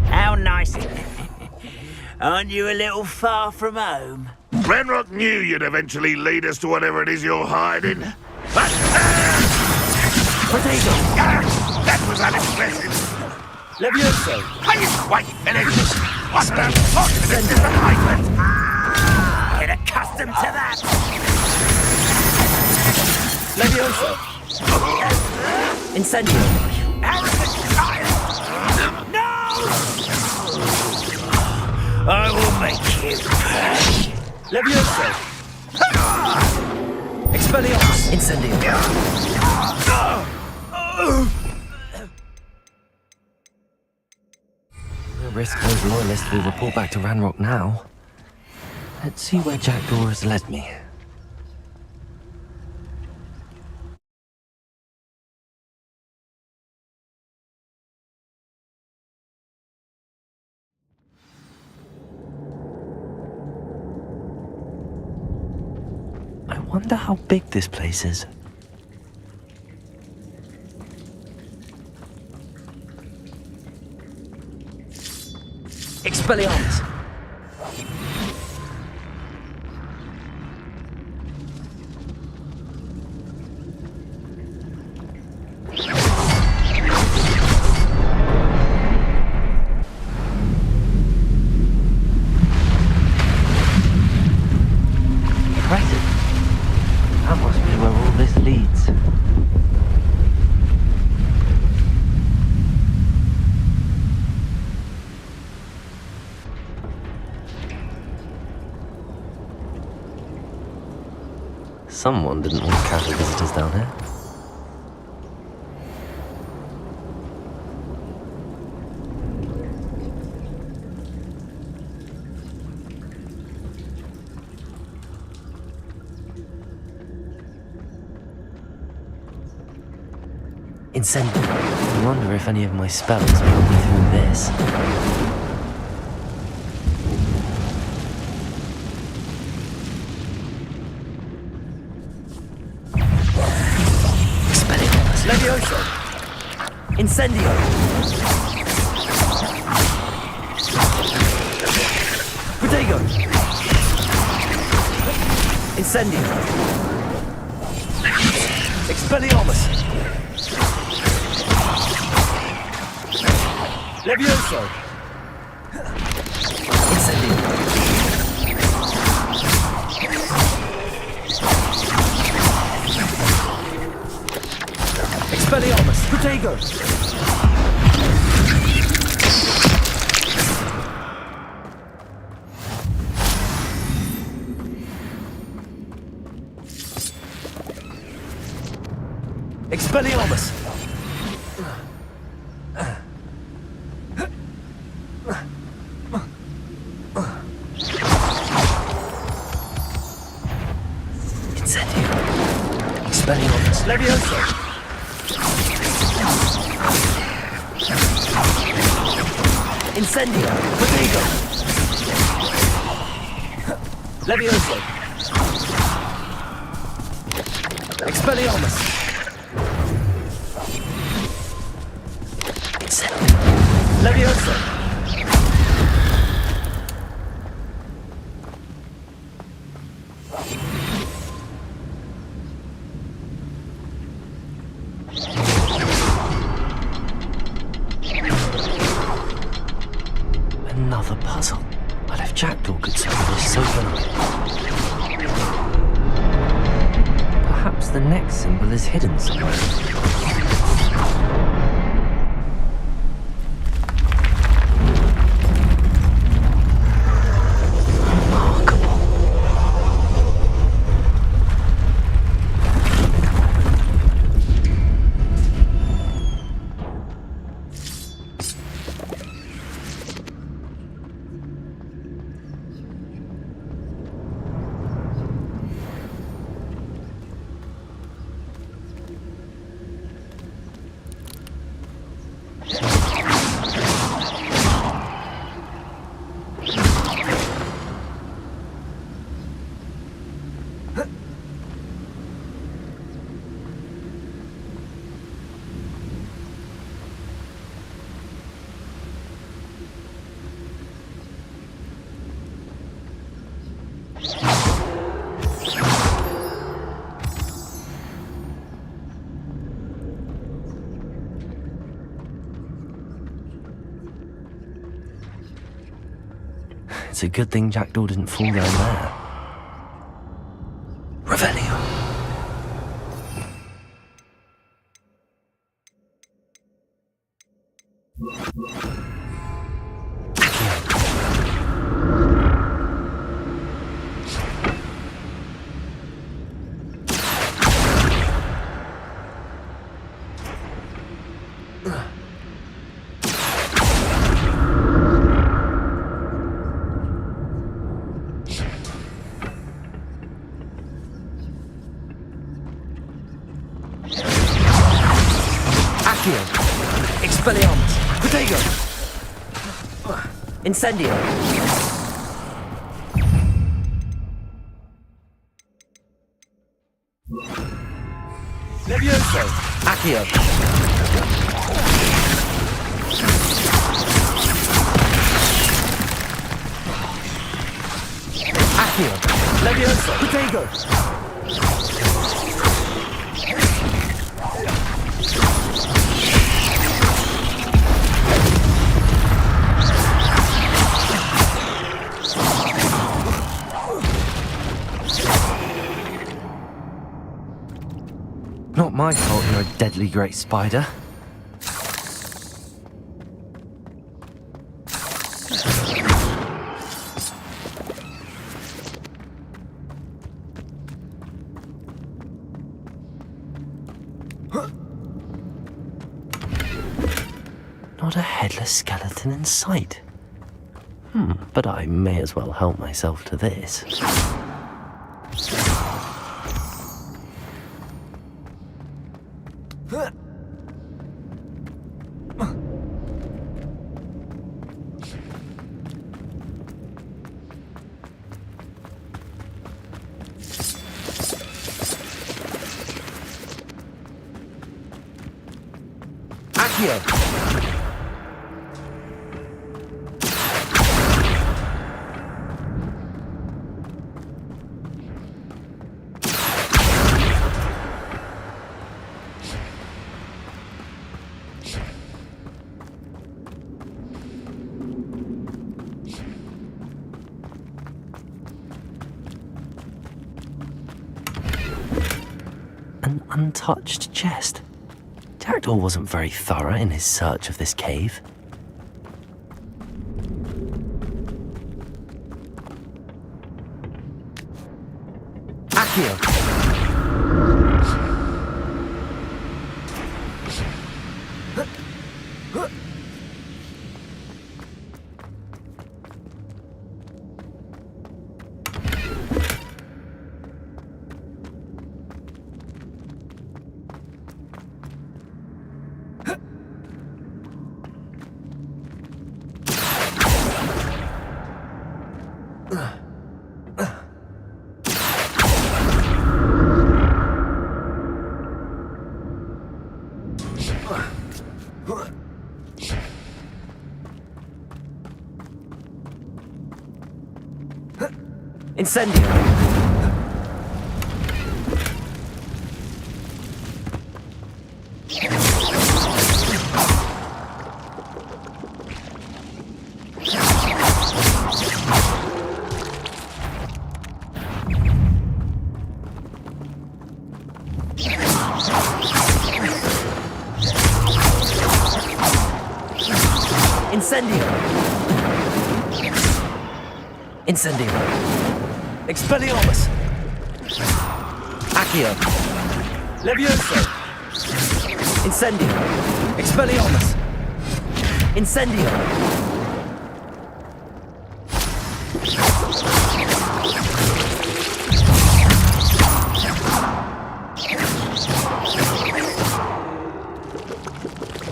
How nice. Aren't you a little far from home? Renrock knew you'd eventually lead us to whatever it is you're hiding. Potato! That was unexpected. Levioso! Are you quite finished? What an unfortunate disappointment! Get accustomed to that. Levioso! Incendio! No! I will make you pay. Levioso! Expelliarmus! Incendio! risk those loyalists will report back to Ranrock now. Let's see where Jackdaw has led me. I wonder how big this place is. Expelliarmus! Impressive. That must be where all this leads. Someone didn't want casual visitors down here. Incendio. I wonder if any of my spells will me through this. Expelliarmus. Levioso. Incendio. Protego. Incendio. Expelliarmus. Levioso! Incendio! Expelliarmus! Protego! Expelliarmus! Expelliarmus! Levioso! Incendio! Protego! Levioso! Expelliarmus! Incendio! Levioso! Another puzzle. But if Jackdaw could solve this overnight. Perhaps the next symbol is hidden somewhere. It's a good thing Jackdaw didn't fall down there. Revelio. Accio. Expelliarmus. Protego. Incendio. Levioso. Accio. Accio. Levioso. Protego. Not my fault you're a deadly great spider. Not a headless skeleton in sight. But I may as well help myself to this. Accio! An untouched chest. Jackdaw wasn't very thorough in his search of this cave. Accio! Incendio! Incendio! Incendio! Expelliarmus! Accio! Levioso! Incendio! Expelliarmus! Incendio!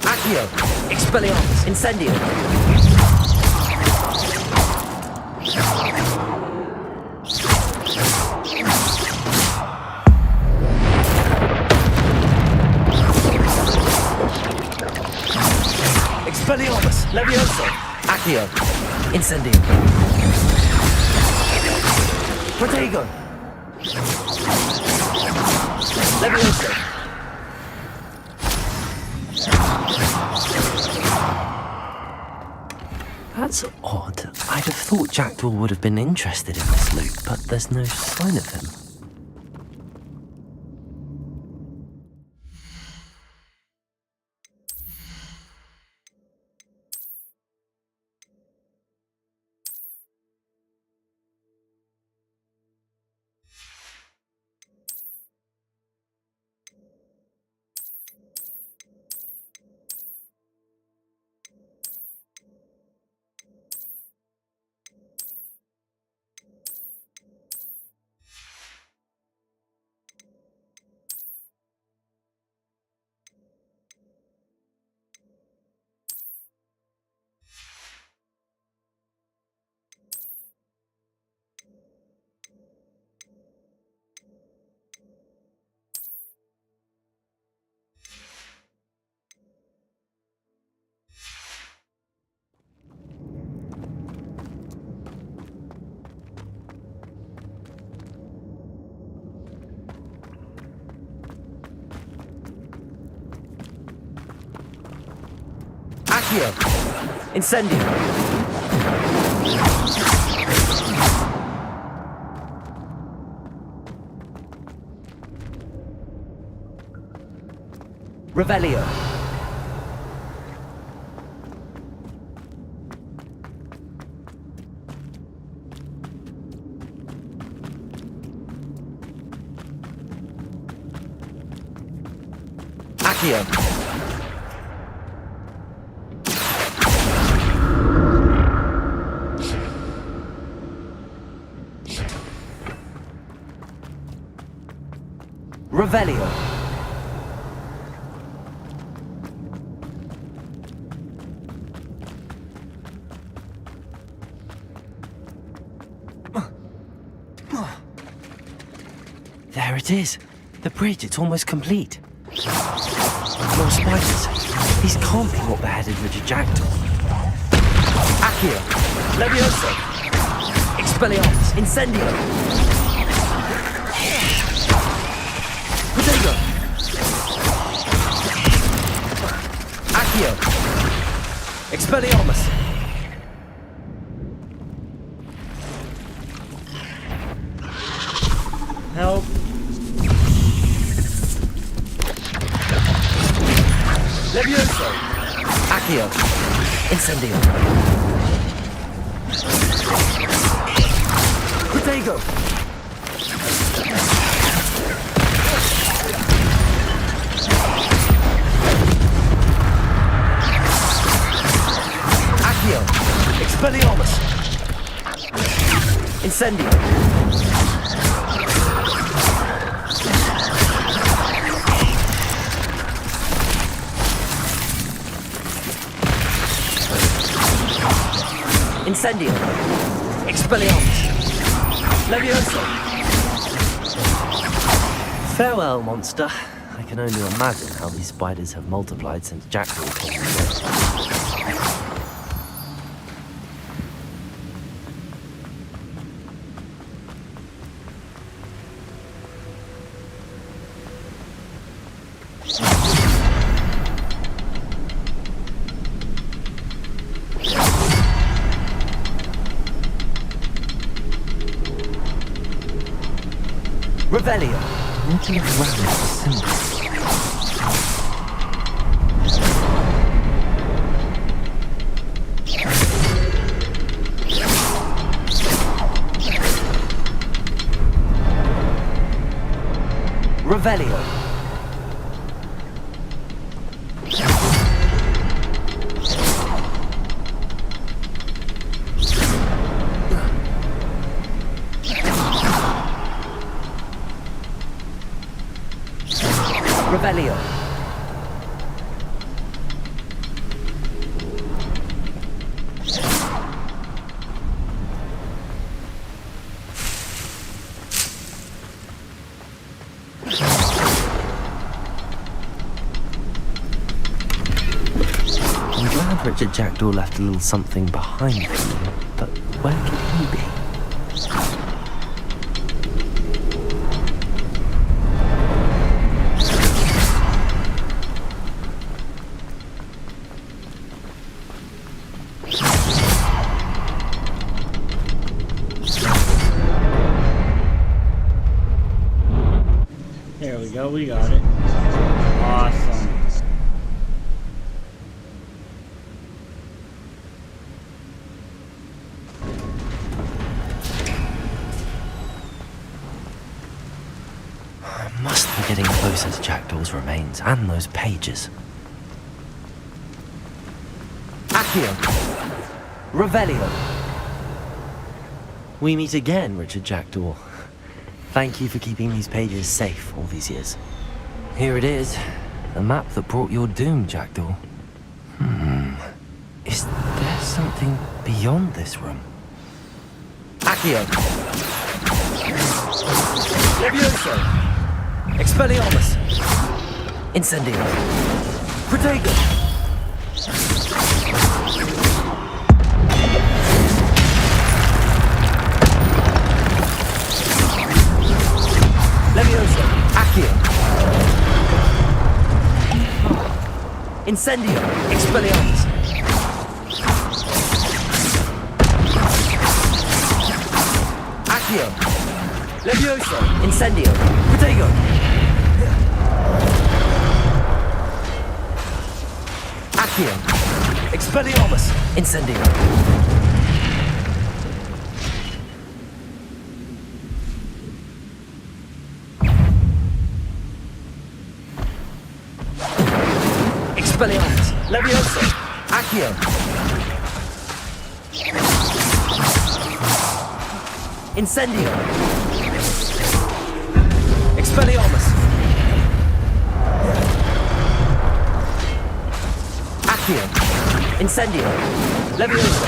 Accio! Expelliarmus! Incendio! Expelliarmus! Levioso! Accio! Incendio! Protego! Levioso! That's odd. I'd have thought Jackdaw would have been interested in this loot, but there's no sign of him. Accio! Incendio! Revelio! Accio! Revelio! There it is. The bridge, it's almost complete. More spiders. These can't be what beheaded Richard Jackdaw. Accio! Levioso! Expelliarmus! Incendio! Protego! Accio! Expelliarmus! Help. Levioso! Accio! Incendio! Protego! Accio! Expelliarmus! Incendio! Incendio! Expelliarmus! Levioso! Farewell, monster. I can only imagine how these spiders have multiplied since Jackdaw came to life. Revelio! Looking around for symbols. Revelio! Revelio! I'm glad Richard Jackdaw left a little something behind him, but where could he be? There we go, we got it. Awesome. I must be getting closer to Jackdaw's remains and those pages. Accio! Revelio! We meet again, Richard Jackdaw. Thank you for keeping these pages safe all these years. Here it is, the map that brought your doom, Jackdaw. Is there something beyond this room? Accio! Levioso! Expelliarmus! Incendio! Protego! Levioso! Accio! Incendio! Expelliarmus! Levioso! Incendio! Protego! Accio! Expelliarmus! Incendio! Expelliarmus! Levioso! Accio! Incendio! Expelliarmus! Accio! Incendio! Levioso!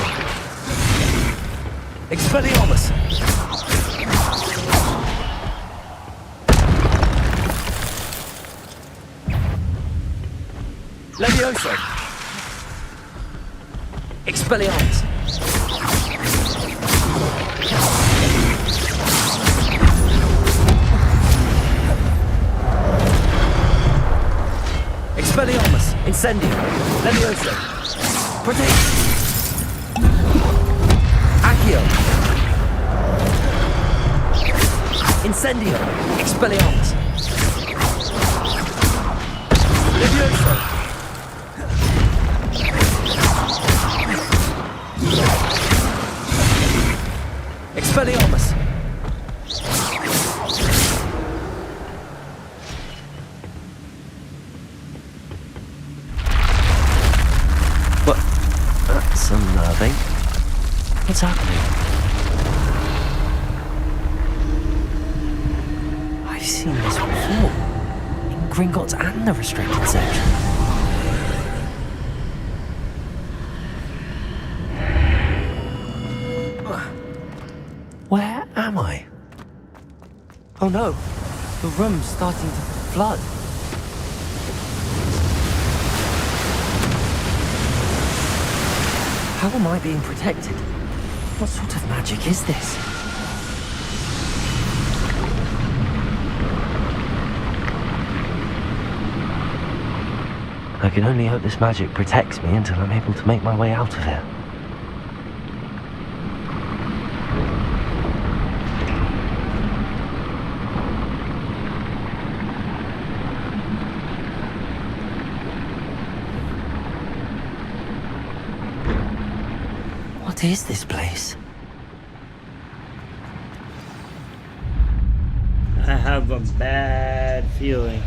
Expelliarmus! Levioso! Expelliarmus! Expelliarmus! Incendio! Levioso! Protect! Accio! Incendio! Expelliarmus! Levioso! Expelliarmus! What? That's unnerving. What's happening? I've seen this before. In Gringotts and the restricted section. Where am I? Oh no, the room's starting to flood. How am I being protected? What sort of magic is this? I can only hope this magic protects me until I'm able to make my way out of here. What is this place? I have a bad feeling.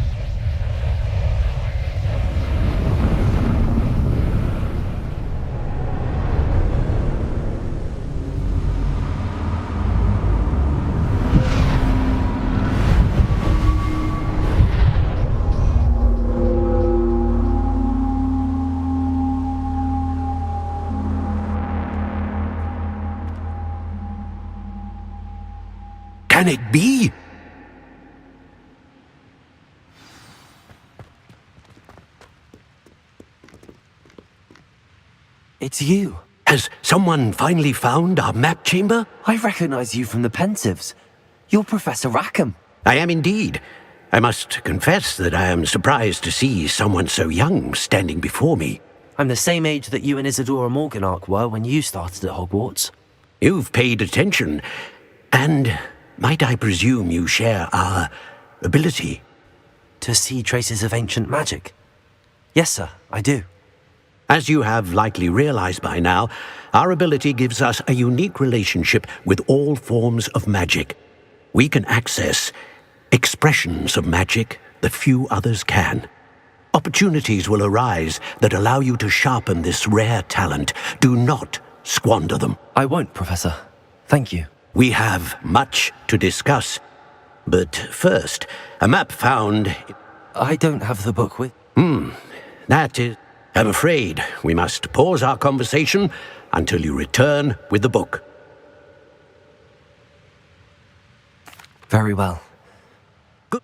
Can it be? It's you. Has someone finally found our map chamber? I recognize you from the Pensives. You're Professor Rackham. I am indeed. I must confess that I am surprised to see someone so young standing before me. I'm the same age that you and Isadora Morganach were when you started at Hogwarts. You've paid attention, and might I presume you share our ability? To see traces of ancient magic? Yes, sir, I do. As you have likely realized by now, our ability gives us a unique relationship with all forms of magic. We can access expressions of magic that few others can. Opportunities will arise that allow you to sharpen this rare talent. Do not squander them. I won't, Professor. Thank you. We have much to discuss. But first, a map found... I don't have the book with... That is... I'm afraid we must pause our conversation until you return with the book. Very well. Good.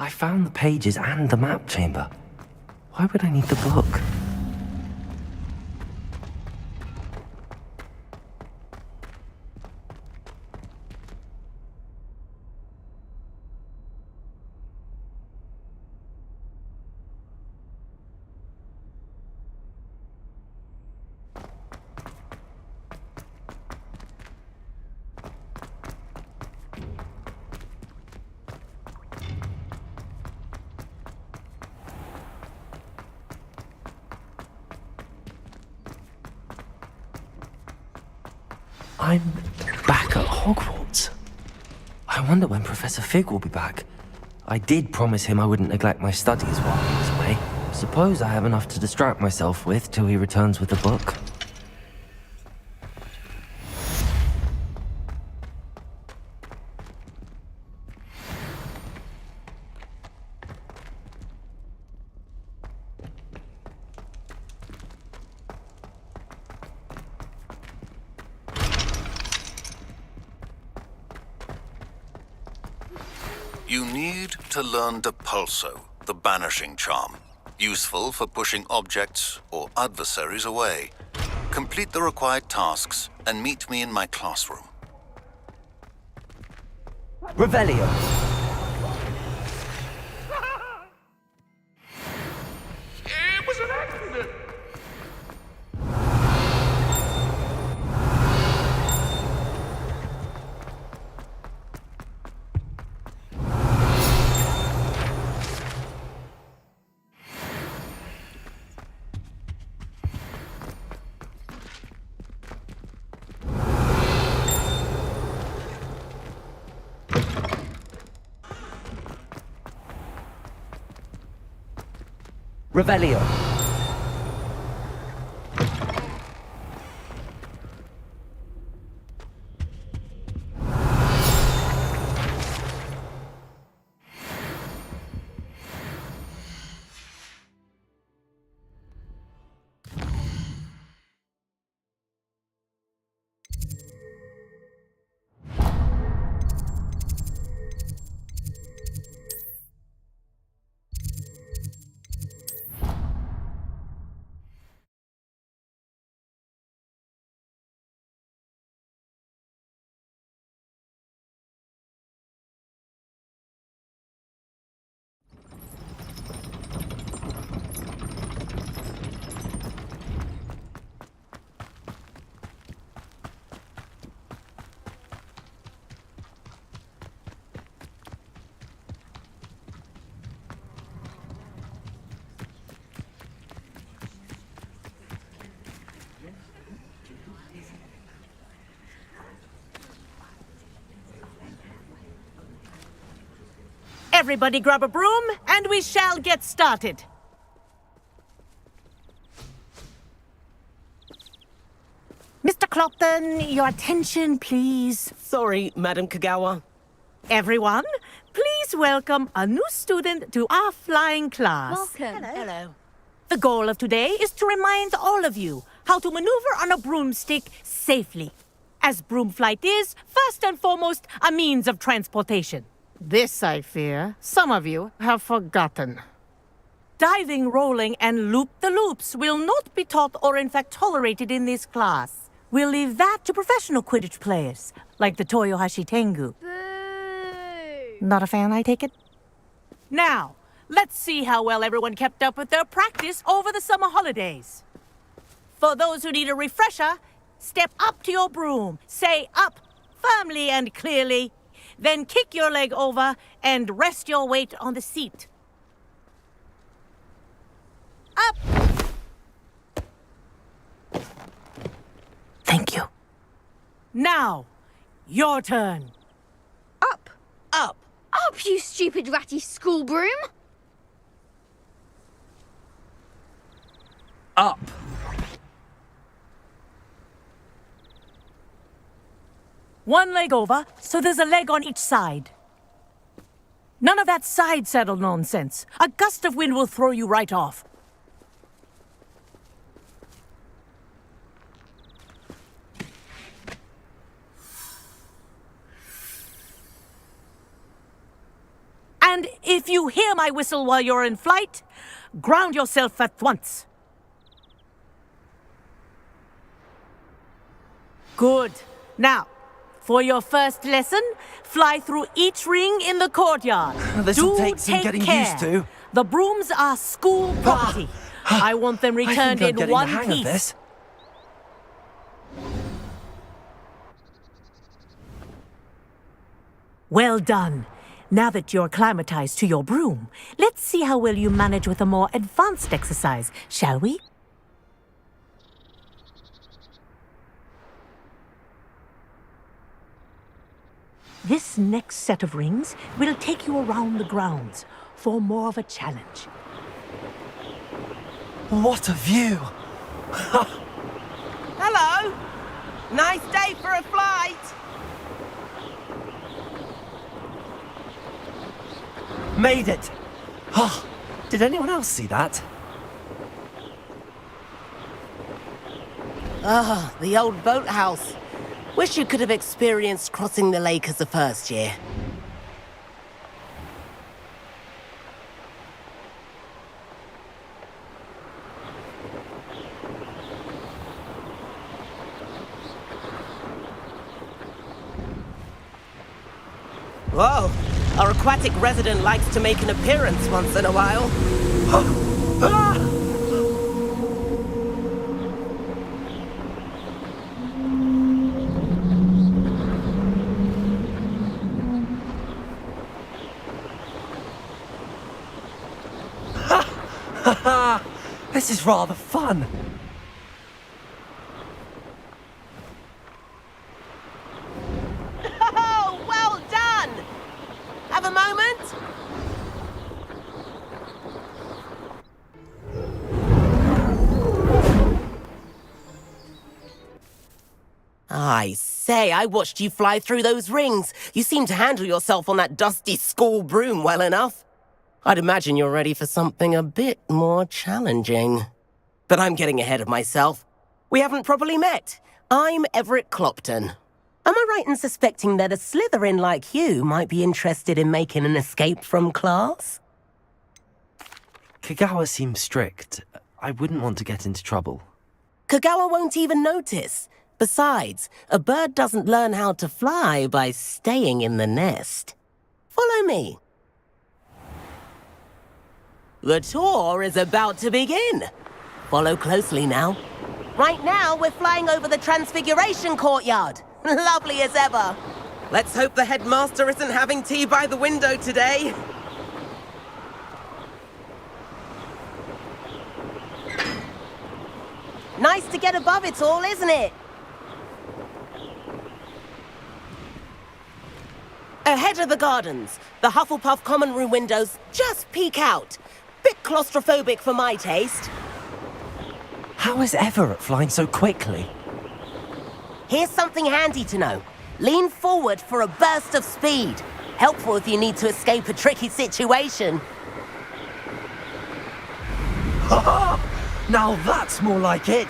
I found the pages and the map chamber. Why would I need the book? I'm back at Hogwarts. I wonder when Professor Fig will be back. I did promise him I wouldn't neglect my studies while he was away. Suppose I have enough to distract myself with till he returns with the book. You need to learn Depulso, the banishing charm. Useful for pushing objects or adversaries away. Complete the required tasks and meet me in my classroom. Revelio. It was an accident. Revelio. Everybody grab a broom, and we shall get started. Mr. Clopton, your attention, please. Sorry, Madam Kagawa. Everyone, please welcome a new student to our flying class. Welcome. Hello. The goal of today is to remind all of you how to maneuver on a broomstick safely. As broom flight is, first and foremost, a means of transportation. This, I fear, some of you have forgotten. Diving, rolling, and loop-the-loops will not be taught or in fact tolerated in this class. We'll leave that to professional Quidditch players, like the Toyohashi Tengu. Boo! Not a fan, I take it? Now, let's see how well everyone kept up with their practice over the summer holidays. For those who need a refresher, step up to your broom, say up firmly and clearly, then kick your leg over and rest your weight on the seat. Up! Thank you. Now, your turn. Up! Up! Up, you stupid ratty school broom! Up! One leg over, so there's a leg on each side. None of that side saddle nonsense. A gust of wind will throw you right off. And if you hear my whistle while you're in flight, ground yourself at once. Good. Now, for your first lesson, fly through each ring in the courtyard. This'll Do take some getting care. used to. The brooms are school property. I want them returned I think I'm in getting one the hang piece. of this. Well done. Now that you're acclimatized to your broom, let's see how well you manage with a more advanced exercise, shall we? This next set of rings will take you around the grounds for more of a challenge. What a view! Hello. Nice day for a flight. Made it! Oh, did anyone else see that? Ah, the old boathouse. Wish you could have experienced crossing the lake as a first year. Whoa, our aquatic resident likes to make an appearance once in a while. This is rather fun. Oh, well done! Have a moment? I say, I watched you fly through those rings. You seem to handle yourself on that dusty school broom well enough. I'd imagine you're ready for something a bit more challenging. But I'm getting ahead of myself. We haven't properly met. I'm Everett Clopton. Am I right in suspecting that a Slytherin like you might be interested in making an escape from class? Kagawa seems strict. I wouldn't want to get into trouble. Kagawa won't even notice. Besides, a bird doesn't learn how to fly by staying in the nest. Follow me. The tour is about to begin. Follow closely now. Right now, we're flying over the Transfiguration Courtyard. Lovely as ever. Let's hope the headmaster isn't having tea by the window today. Nice to get above it all, isn't it? Ahead of the gardens, the Hufflepuff common room windows just peek out. Bit claustrophobic for my taste. How is Everett flying so quickly? Here's something handy to know. Lean forward for a burst of speed. Helpful if you need to escape a tricky situation. Now that's more like it.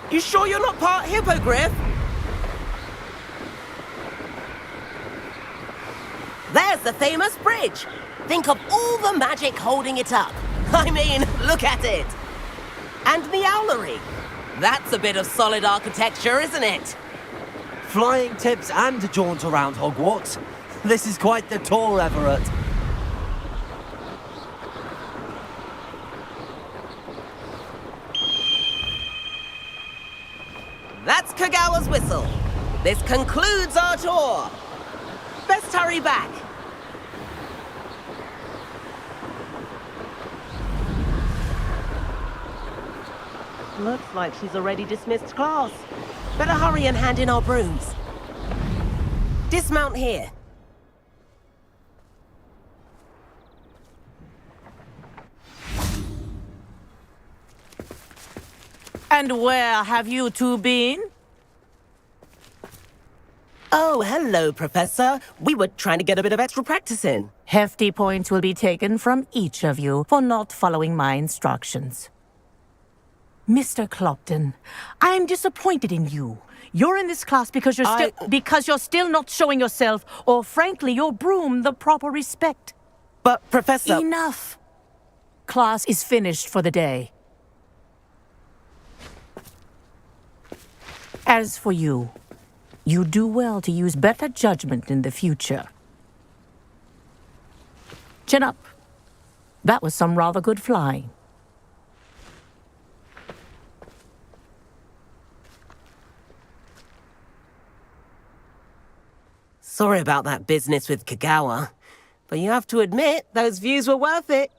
You sure you're not part hippogriff? There's the famous bridge. Think of all the magic holding it up. I mean, look at it. And the owlery. That's a bit of solid architecture, isn't it? Flying tips and a jaunt around Hogwarts. This is quite the tour, Everett. That's Kagawa's whistle. This concludes our tour. Best hurry back. Looks like she's already dismissed class. Better hurry and hand in our brooms. Dismount here. And where have you two been? Oh, hello, Professor. We were trying to get a bit of extra practice in. Hefty points will be taken from each of you for not following my instructions. Mr. Clopton, I'm disappointed in you. You're in this class because you're still not showing yourself, or frankly, your broom, the proper respect. But, Professor... Enough! Class is finished for the day. As for you, you do well to use better judgment in the future. Chin up. That was some rather good flying. Sorry about that business with Kagawa, but you have to admit, those views were worth it.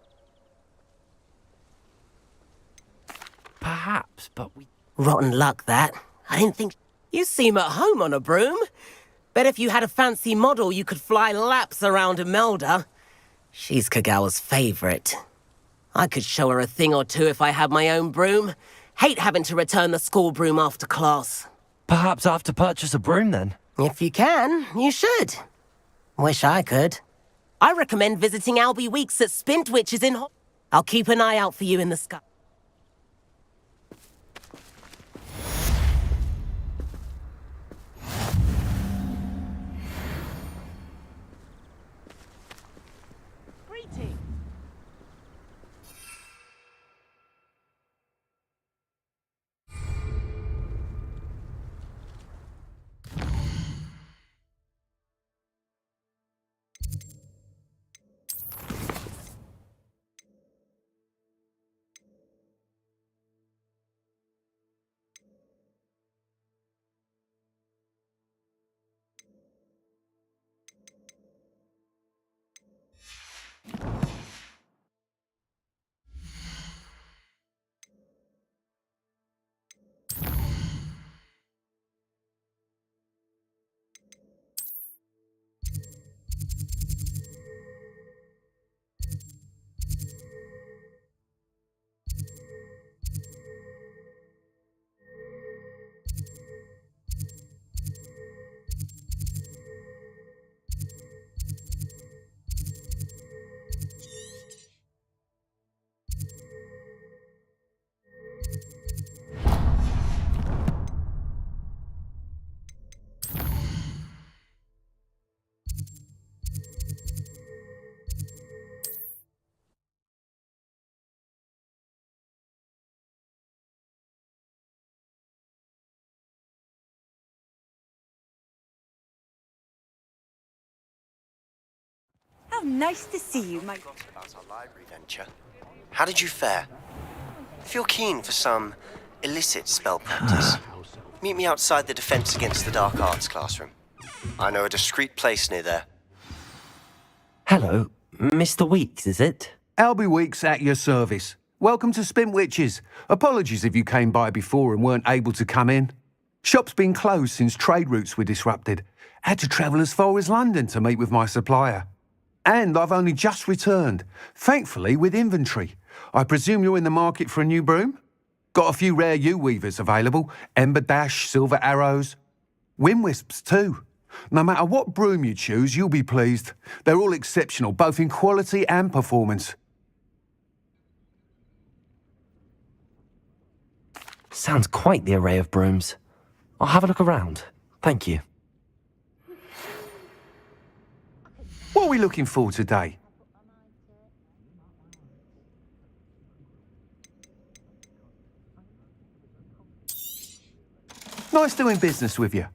Perhaps, but we... Rotten luck, that. I didn't think... You seem at home on a broom. Bet if you had a fancy model, you could fly laps around Imelda. She's Kagawa's favorite. I could show her a thing or two if I had my own broom. Hate having to return the school broom after class. Perhaps I have to purchase a broom then? If you can, you should. Wish I could. I recommend visiting Albie Weeks at Spint, which is in... I'll keep an eye out for you in the sky. How nice to see you, my... About our library venture. How did you fare? If you're keen for some illicit spell practice, meet me outside the Defense Against the Dark Arts classroom. I know a discreet place near there. Hello, Mr. Weeks, is it? Albie Weeks at your service. Welcome to Spint Witches. Apologies if you came by before and weren't able to come in. Shop's been closed since trade routes were disrupted. Had to travel as far as London to meet with my supplier. And I've only just returned, thankfully with inventory. I presume you're in the market for a new broom? Got a few rare yew-weavers available, Ember Dash, Silver Arrows. Wind Wisps too. No matter what broom you choose, you'll be pleased. They're all exceptional, both in quality and performance. Sounds quite the array of brooms. I'll have a look around. Thank you. What are we looking for today? Nice doing business with you.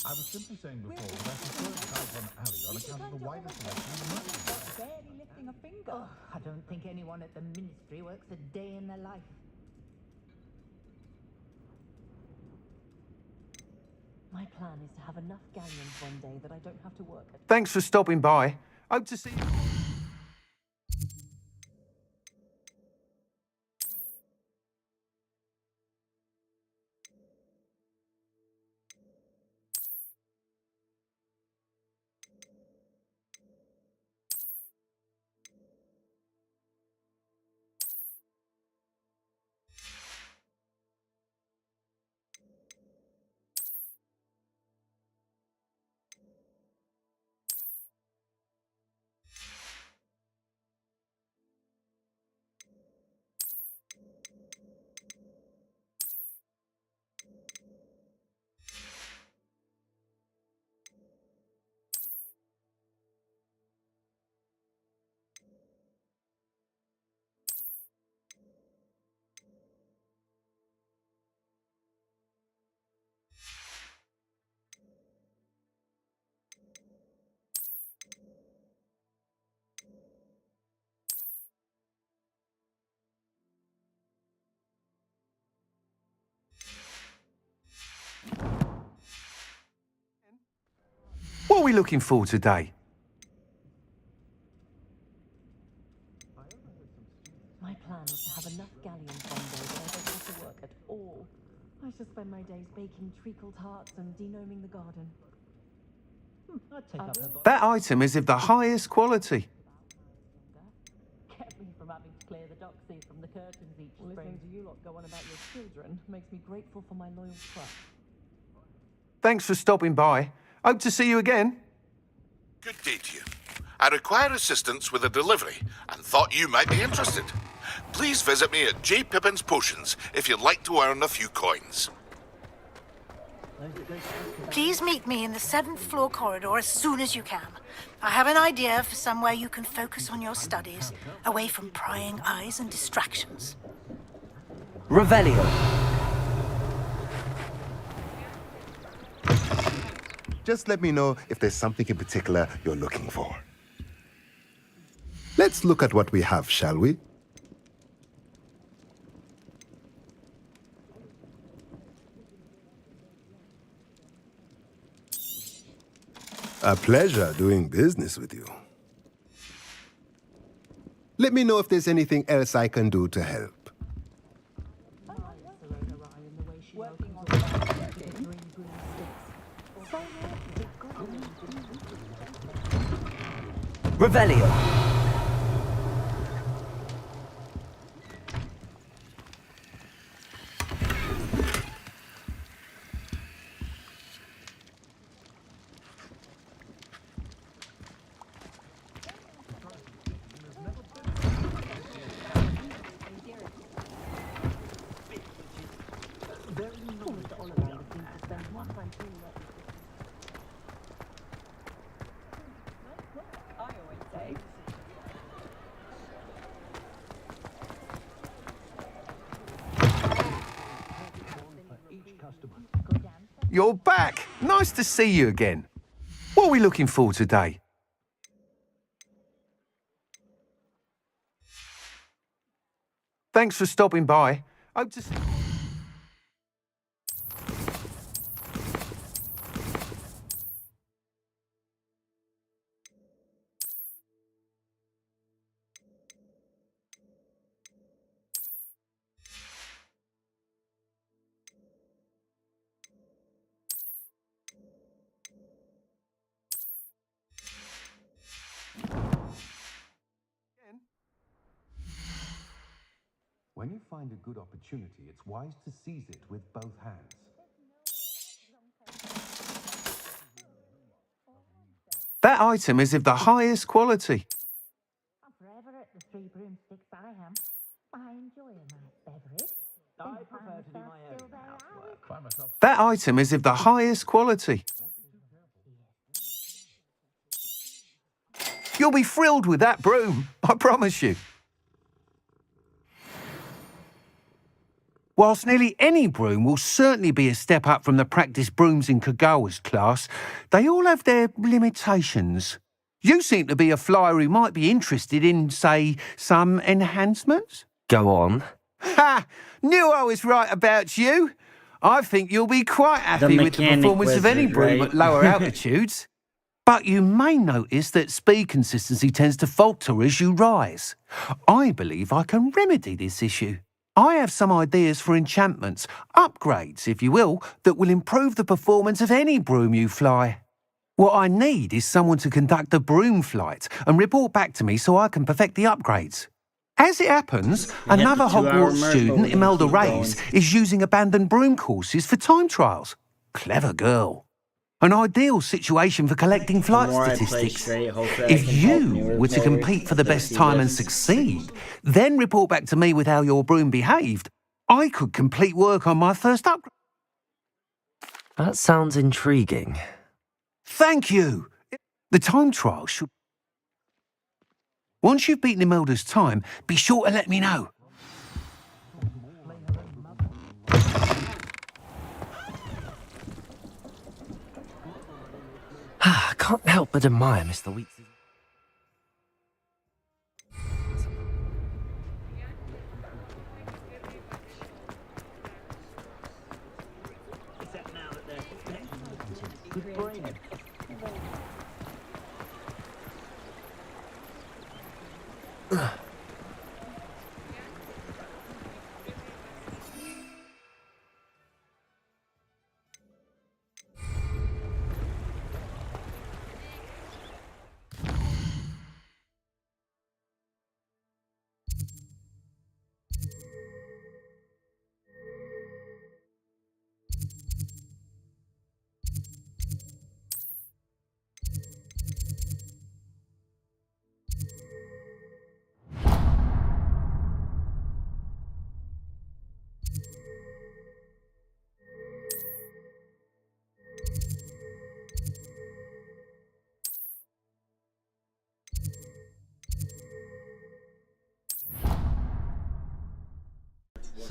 I was simply saying before that I prefer to out on alley on account of the wider selection of money. Barely lifting a finger. Oh, I don't think anyone at the ministry works a day in their life. My plan is to have enough galleons one day that I don't have to work at... Thanks for stopping by. Hope to see you. we looking for today? My plan is to have enough galleons one day that I don't have to work at all. I shall spend my days baking treacle tarts and denoming the garden. That item is of the highest quality. Kept me from having to clear the doxy from the curtains each spring. Listening to you lot go on about your children makes me grateful for my loyal trust. Thanks for stopping by. Hope to see you again. Good day to you. I require assistance with a delivery and thought you might be interested. Please visit me at J. Pippin's Potions if you'd like to earn a few coins. Please meet me in the 7th floor corridor as soon as you can. I have an idea for somewhere you can focus on your studies, away from prying eyes and distractions. Revelio. Just let me know if there's something in particular you're looking for. Let's look at what we have, shall we? A pleasure doing business with you. Let me know if there's anything else I can do to help. Revelio. You're back. Nice to see you again. What are we looking for today? Thanks for stopping by. Hope to see... When you find a good opportunity, it's wise to seize it with both hands. That item is of the highest quality. I'm forever at the 3 broomsticks, I am. I enjoy a nice beverage. I prefer to do my own housework. That item is of the highest quality. You'll be thrilled with that broom, I promise you. Whilst nearly any broom will certainly be a step up from the practice brooms in Kagawa's class, they all have their limitations. You seem to be a flyer who might be interested in, say, some enhancements? Go on. Ha! Knew I was right about you. I think you'll be quite happy with the performance of any broom at lower altitudes. But you may notice that speed consistency tends to falter as you rise. I believe I can remedy this issue. I have some ideas for enchantments, upgrades, if you will, that will improve the performance of any broom you fly. What I need is someone to conduct a broom flight and report back to me so I can perfect the upgrades. As it happens, another Hogwarts student, Imelda Reyes, is using abandoned broom courses for time trials. Clever girl. An ideal situation for collecting flight statistics. If you were to compete for the best time and succeed, then report back to me with how your broom behaved, I could complete work on my first upgrade. That sounds intriguing. Thank you. The time trial should... Once you've beaten Imelda's time, be sure to let me know. I can't help but admire Mr. Weeks.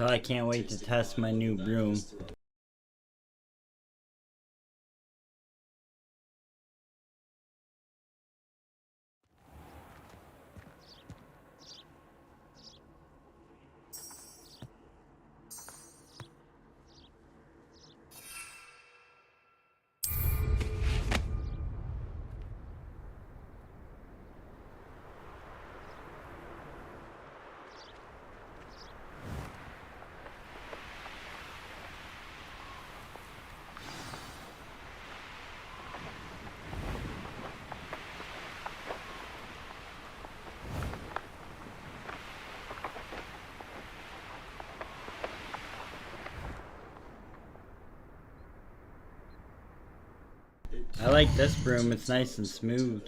So I can't wait to test my new broom. I like this broom, it's nice and smooth.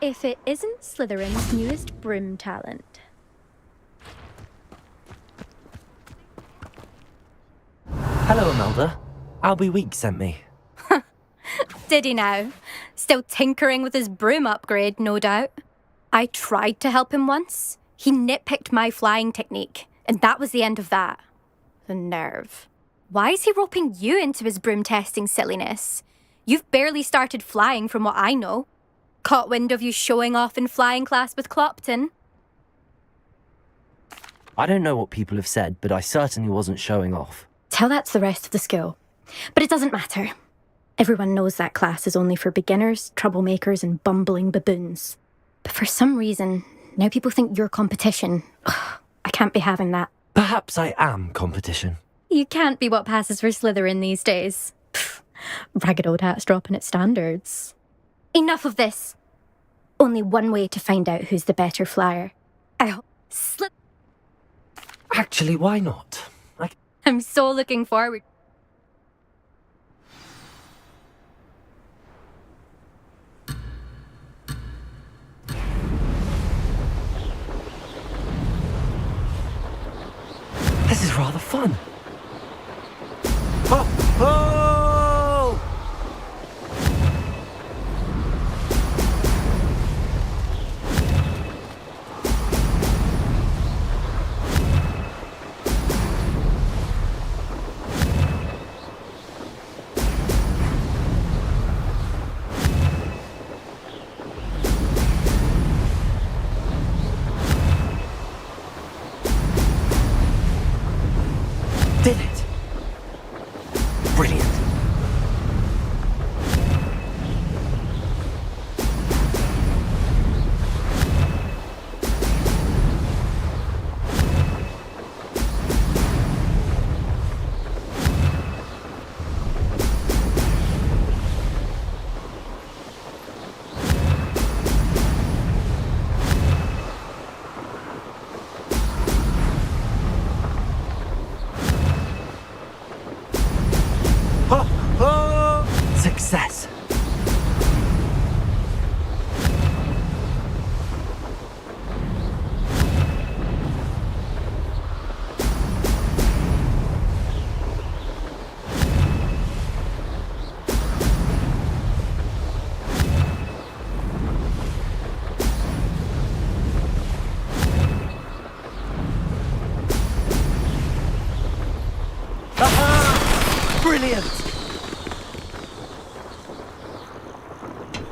If it isn't Slytherin's newest broom talent. Hello, Imelda. Albie Week sent me. Did he now? Still tinkering with his broom upgrade, no doubt. I tried to help him once. He nitpicked my flying technique, and that was the end of that. The nerve. Why is he roping you into his broom testing silliness? You've barely started flying from what I know. Caught wind of you showing off in flying class with Clopton? I don't know what people have said, but I certainly wasn't showing off. Tell that to the rest of the school. But it doesn't matter. Everyone knows that class is only for beginners, troublemakers, and bumbling baboons. But for some reason, now people think you're competition. Ugh, I can't be having that. Perhaps I am competition. You can't be what passes for Slytherin these days. Pfft, ragged old hat's dropping its standards. Enough of this. Only one way to find out who's the better flyer. Actually, why not? I'm so looking forward. This is rather fun. Oh! Oh! Did it! Brilliant. Success.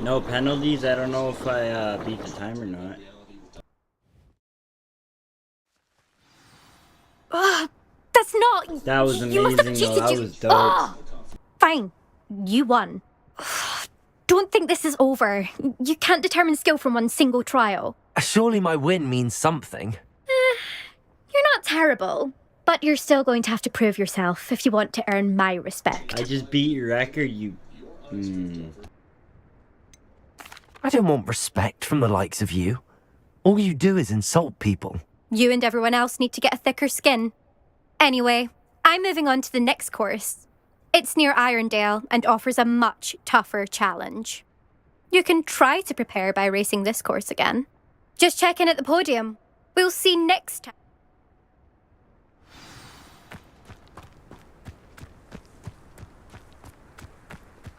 No penalties? I don't know if I beat the time or not. Ugh, that's not... That was You must have amazing though, cheated, that you... was dope. Ugh. Fine, you won. Don't think this is over. You can't determine skill from one single trial. Surely my win means something. You're not terrible, but you're still going to have to prove yourself if you want to earn my respect. I just beat your record, you... I don't want respect from the likes of you. All you do is insult people. You and everyone else need to get a thicker skin. Anyway, I'm moving on to the next course. It's near Irondale and offers a much tougher challenge. You can try to prepare by racing this course again. Just check in at the podium. We'll see next time.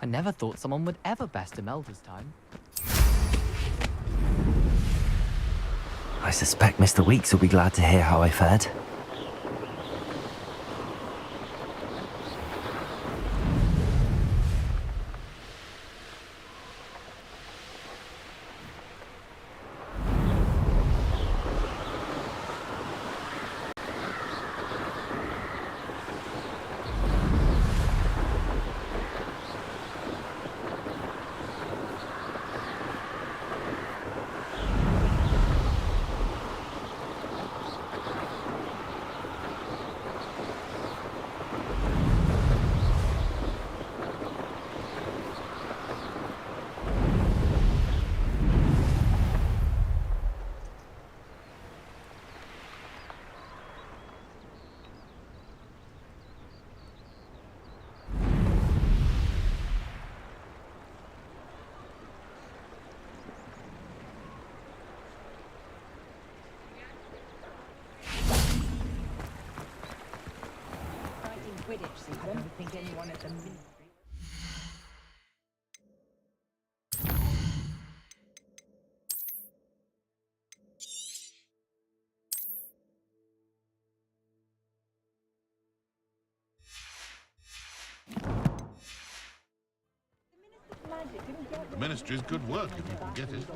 I never thought someone would ever best Imelda's time. I suspect Mr. Weeks will be glad to hear how I fared. I don't think anyone at the ministry... The Ministry's good work if you can get it.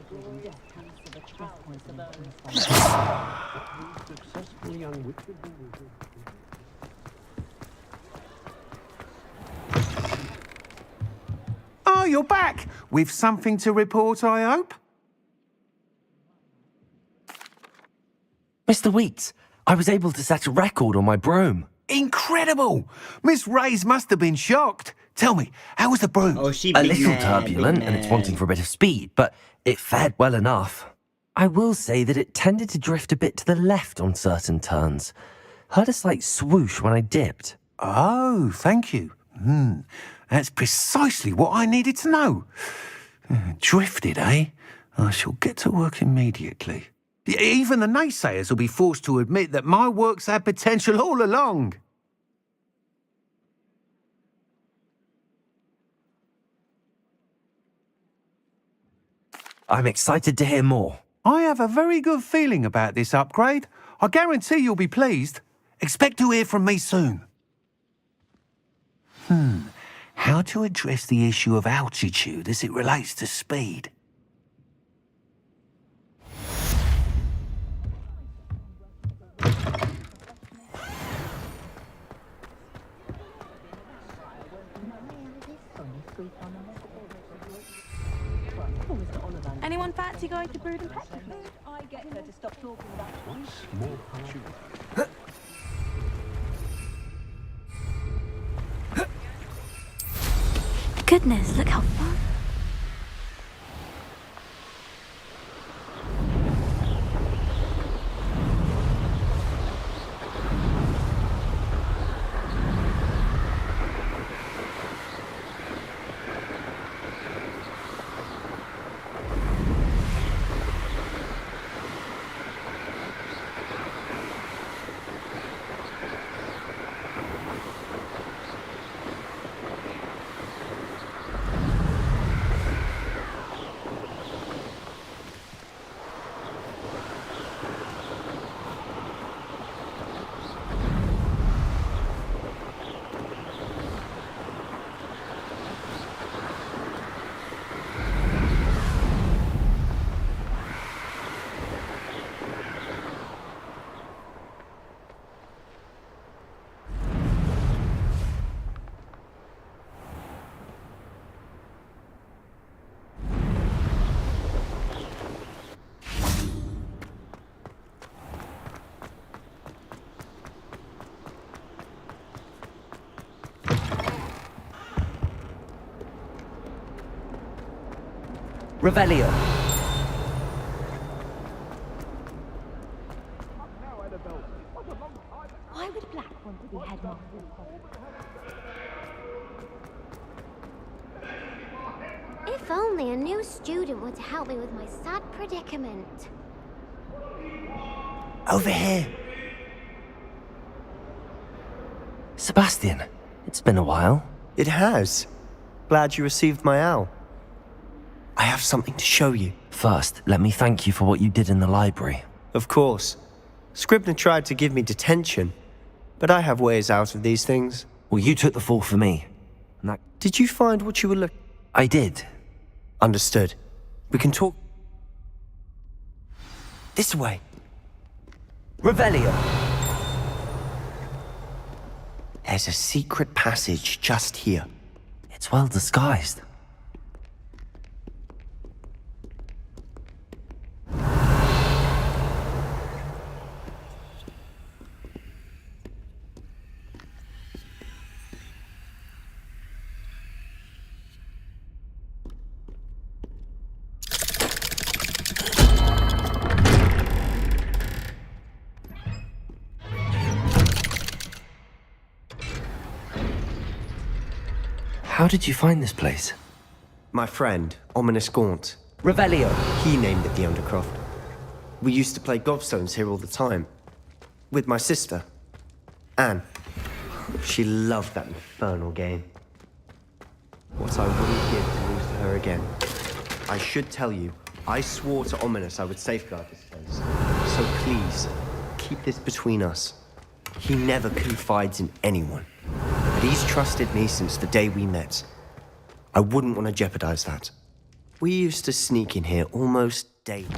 Oh, you're back! With something to report, I hope? Mr. Weeks, I was able to set a record on my broom. Incredible! Miss Reyes must have been shocked. Tell me, how was the broom? Oh, she A little turbulent and it's wanting for a bit of speed, but it fared well enough. I will say that it tended to drift a bit to the left on certain turns. Heard a slight swoosh when I dipped. Oh, thank you. That's precisely what I needed to know. Drifted, eh? I shall get to work immediately. Even the naysayers will be forced to admit that my work's had potential all along. I'm excited to hear more. I have a very good feeling about this upgrade. I guarantee you'll be pleased. Expect to hear from me soon. How to address the issue of altitude as it relates to speed? Anyone fancy going to Brood and Pet? I get her to stop talking about Once more opportunity. Goodness, look how fun. Revelio. Why would Black want to be headmaster of Hogwarts? If only a new student were to help me with my sad predicament. Over here. Sebastian, it's been a while. It has. Glad you received my owl. I have something to show you. First, let me thank you for what you did in the library. Of course. Scribner tried to give me detention, but I have ways out of these things. Well, you took the fall for me. And that... Did you find what you were looking? I did. Understood. We can talk... This way. Revelio. There's a secret passage just here. It's well disguised. How did you find this place? My friend, Ominous Gaunt. Revelio. He named it the Undercroft. We used to play gobstones here all the time. With my sister, Anne. She loved that infernal game. What I wouldn't give to lose to her again. I should tell you, I swore to Ominous I would safeguard this place. So please, keep this between us. He never confides in anyone. But he's trusted me since the day we met. I wouldn't want to jeopardize that. We used to sneak in here almost daily.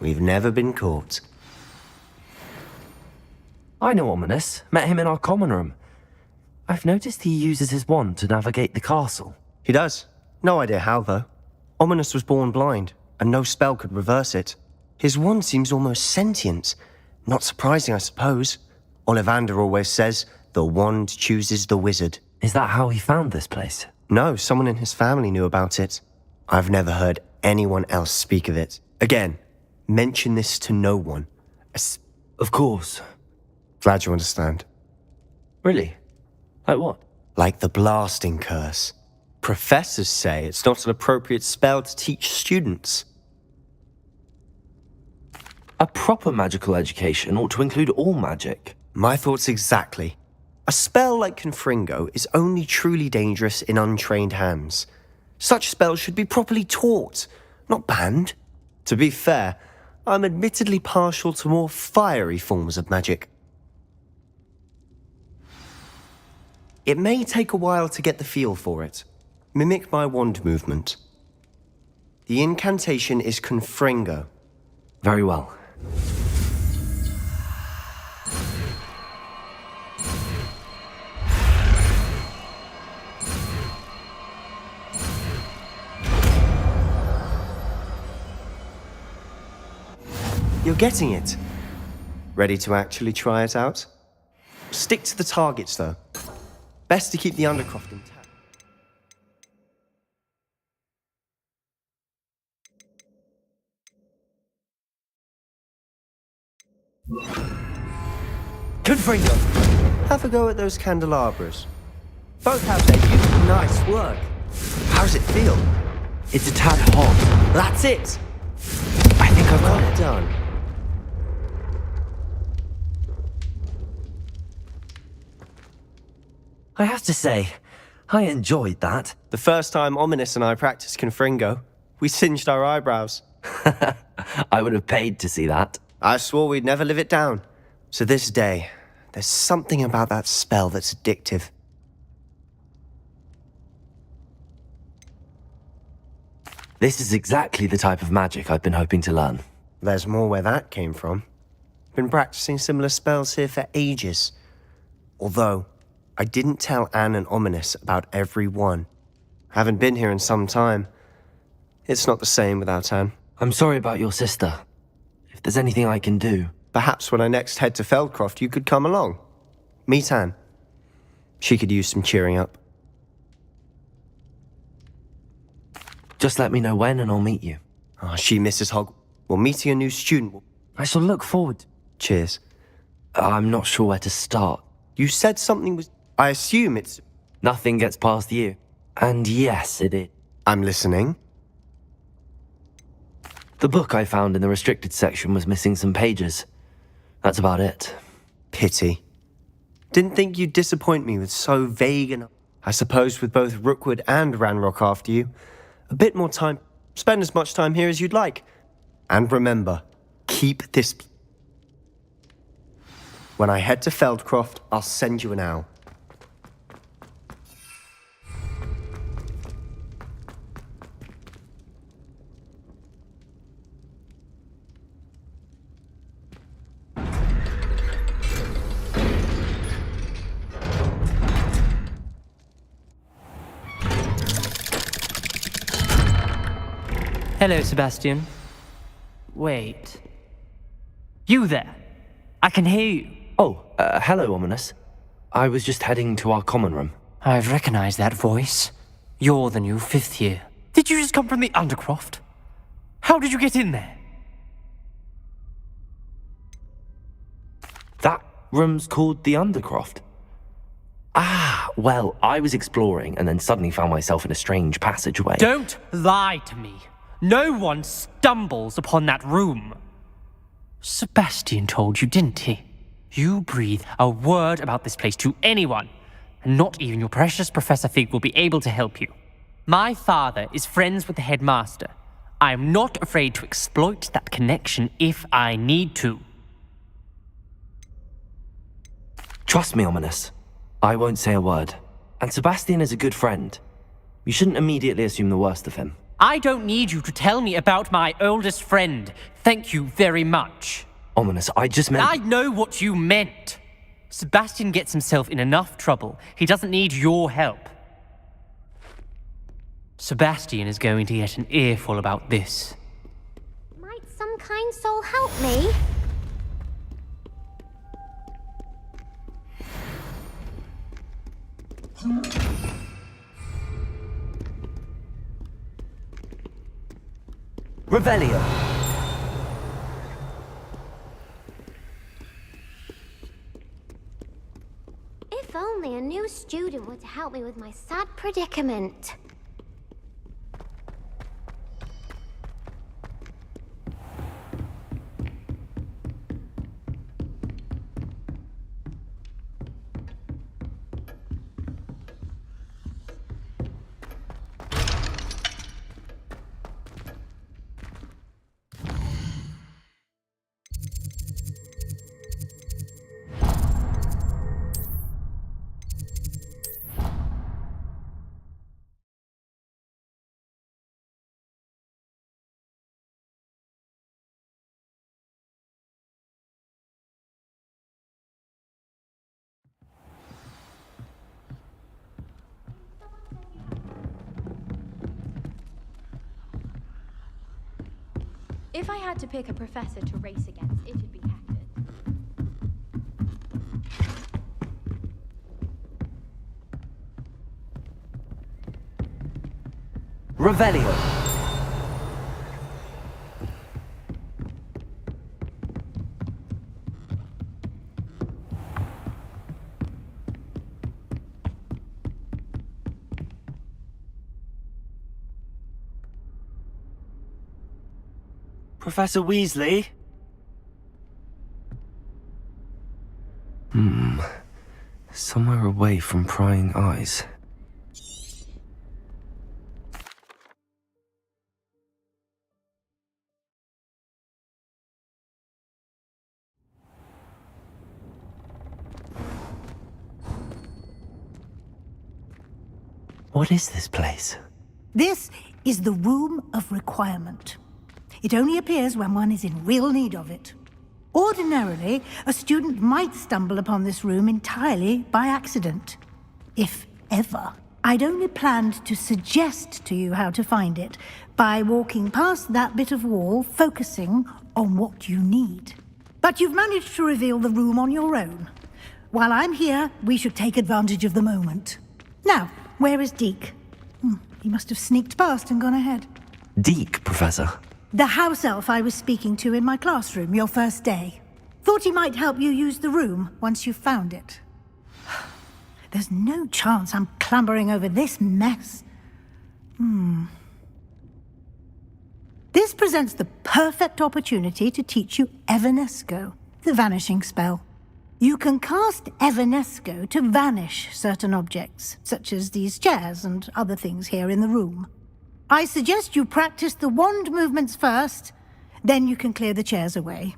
We've never been caught. I know Ominous. Met him in our common room. I've noticed he uses his wand to navigate the castle. He does. No idea how, though. Ominous was born blind, and no spell could reverse it. His wand seems almost sentient. Not surprising, I suppose. Ollivander always says, the wand chooses the wizard. Is that how he found this place? No, someone in his family knew about it. I've never heard anyone else speak of it. Again, mention this to no one. Of course. Glad you understand. Really? Like what? Like the blasting curse. Professors say it's not an appropriate spell to teach students. A proper magical education ought to include all magic. My thoughts exactly. A spell like Confringo is only truly dangerous in untrained hands. Such spells should be properly taught, not banned. To be fair, I'm admittedly partial to more fiery forms of magic. It may take a while to get the feel for it. Mimic my wand movement. The incantation is Confringo. Very well. You're getting it. Ready to actually try it out? Stick to the targets, though. Best to keep the Undercroft intact. Confringo! Have a go at those candelabras. Both have their use. Nice work. How does it feel? It's a tad hot. That's it! I think I've got it. Done. I have to say, I enjoyed that. The first time Ominous and I practiced Confringo, we singed our eyebrows. I would have paid to see that. I swore we'd never live it down. To this day, there's something about that spell that's addictive. This is exactly the type of magic I've been hoping to learn. There's more where that came from. Been practicing similar spells here for ages. Although, I didn't tell Anne and Ominous about every one. Haven't been here in some time. It's not the same without Anne. I'm sorry about your sister. If there's anything I can do... Perhaps when I next head to Feldcroft, you could come along. Meet Anne. She could use some cheering up. Just let me know when and I'll meet you. Oh, she misses Hogwarts. Well, meeting a new student... I shall look forward. Cheers. I'm not sure where to start. You said something was... I assume it's... Nothing gets past you. And yes, it is. I'm listening. The book I found in the restricted section was missing some pages. That's about it. Pity. Didn't think you'd disappoint me with so vague and... I suppose with both Rookwood and Ranrock after you, a bit more time... Spend as much time here as you'd like. And remember, keep this... When I head to Feldcroft, I'll send you an owl. Hello, Sebastian. Wait. You there? I can hear you. Oh, hello, Ominous. I was just heading to our common room. I've recognized that voice. You're the new 5th year. Did you just come from the Undercroft? How did you get in there? That room's called the Undercroft. Ah, well, I was exploring and then suddenly found myself in a strange passageway. Don't lie to me. No one stumbles upon that room. Sebastian told you, didn't he? You breathe a word about this place to anyone, and not even your precious Professor Fig will be able to help you. My father is friends with the headmaster. I am not afraid to exploit that connection if I need to. Trust me, Ominous. I won't say a word. And Sebastian is a good friend. You shouldn't immediately assume the worst of him. I don't need you to tell me about my oldest friend. Thank you very much. Ominous, I just meant... I know what you meant. Sebastian gets himself in enough trouble. He doesn't need your help. Sebastian is going to get an earful about this. Might some kind soul help me? Revelio. If only a new student were to help me with my sad predicament. If I had to pick a professor to race against, it'd be Hector. Revelio. Professor Weasley? Somewhere away from prying eyes. What is this place? This is the Room of Requirement. It only appears when one is in real need of it. Ordinarily, a student might stumble upon this room entirely by accident. If ever. I'd only planned to suggest to you how to find it by walking past that bit of wall, focusing on what you need. But you've managed to reveal the room on your own. While I'm here, we should take advantage of the moment. Now, where is Deke? He must have sneaked past and gone ahead. Deke, Professor. The house elf I was speaking to in my classroom your first day. Thought he might help you use the room once you've found it. There's no chance I'm clambering over this mess. This presents the perfect opportunity to teach you Evanesco, the vanishing spell. You can cast Evanesco to vanish certain objects, such as these chairs and other things here in the room. I suggest you practice the wand movements first, then you can clear the chairs away.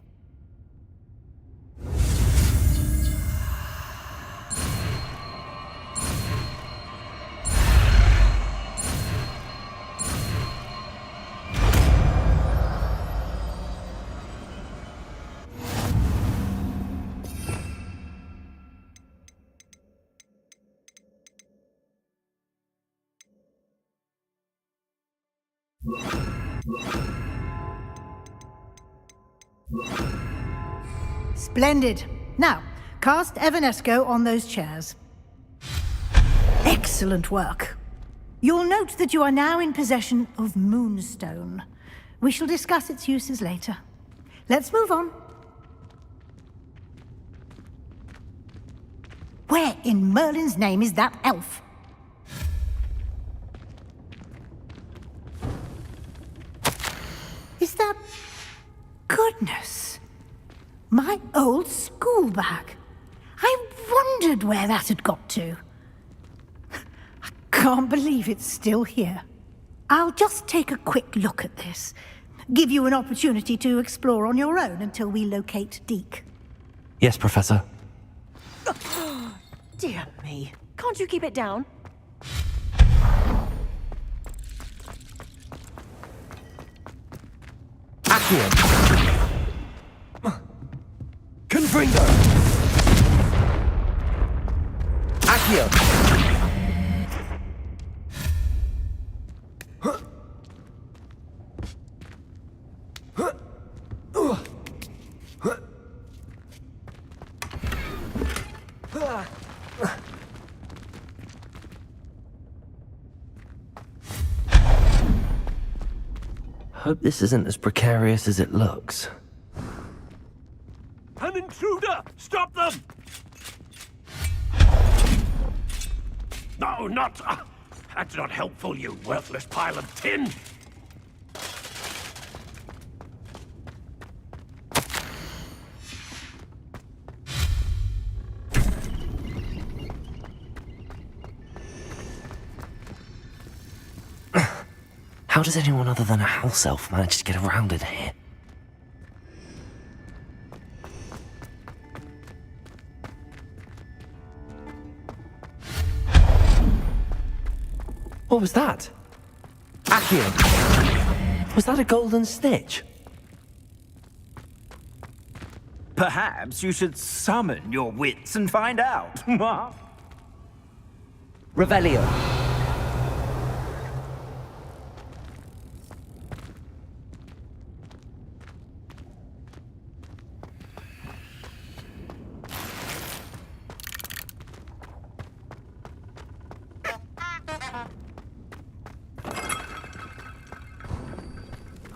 Splendid. Now, cast Evanesco on those chairs. Excellent work. You'll note that you are now in possession of Moonstone. We shall discuss its uses later. Let's move on. Where in Merlin's name is that elf? Is that... Goodness. My old school bag. I wondered where that had got to. I can't believe it's still here. I'll just take a quick look at this. Give you an opportunity to explore on your own until we locate Deke. Yes, Professor. Dear me. Can't you keep it down? Accio. Confringo. Accio. Hope this isn't as precarious as it looks. An intruder! Stop them! No, not... that's not helpful, you worthless pile of tin! How does anyone other than a house elf manage to get around in here? What was that? Accio! Was that a golden snitch? Perhaps you should summon your wits and find out. Revelio.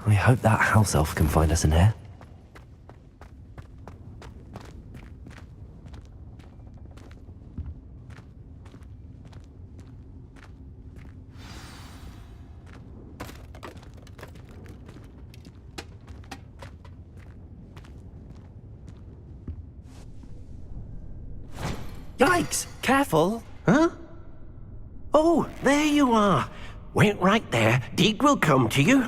I hope that house elf can find us in here. Yikes! Careful! Huh? Oh, there you are. Wait right there. Deke will come to you.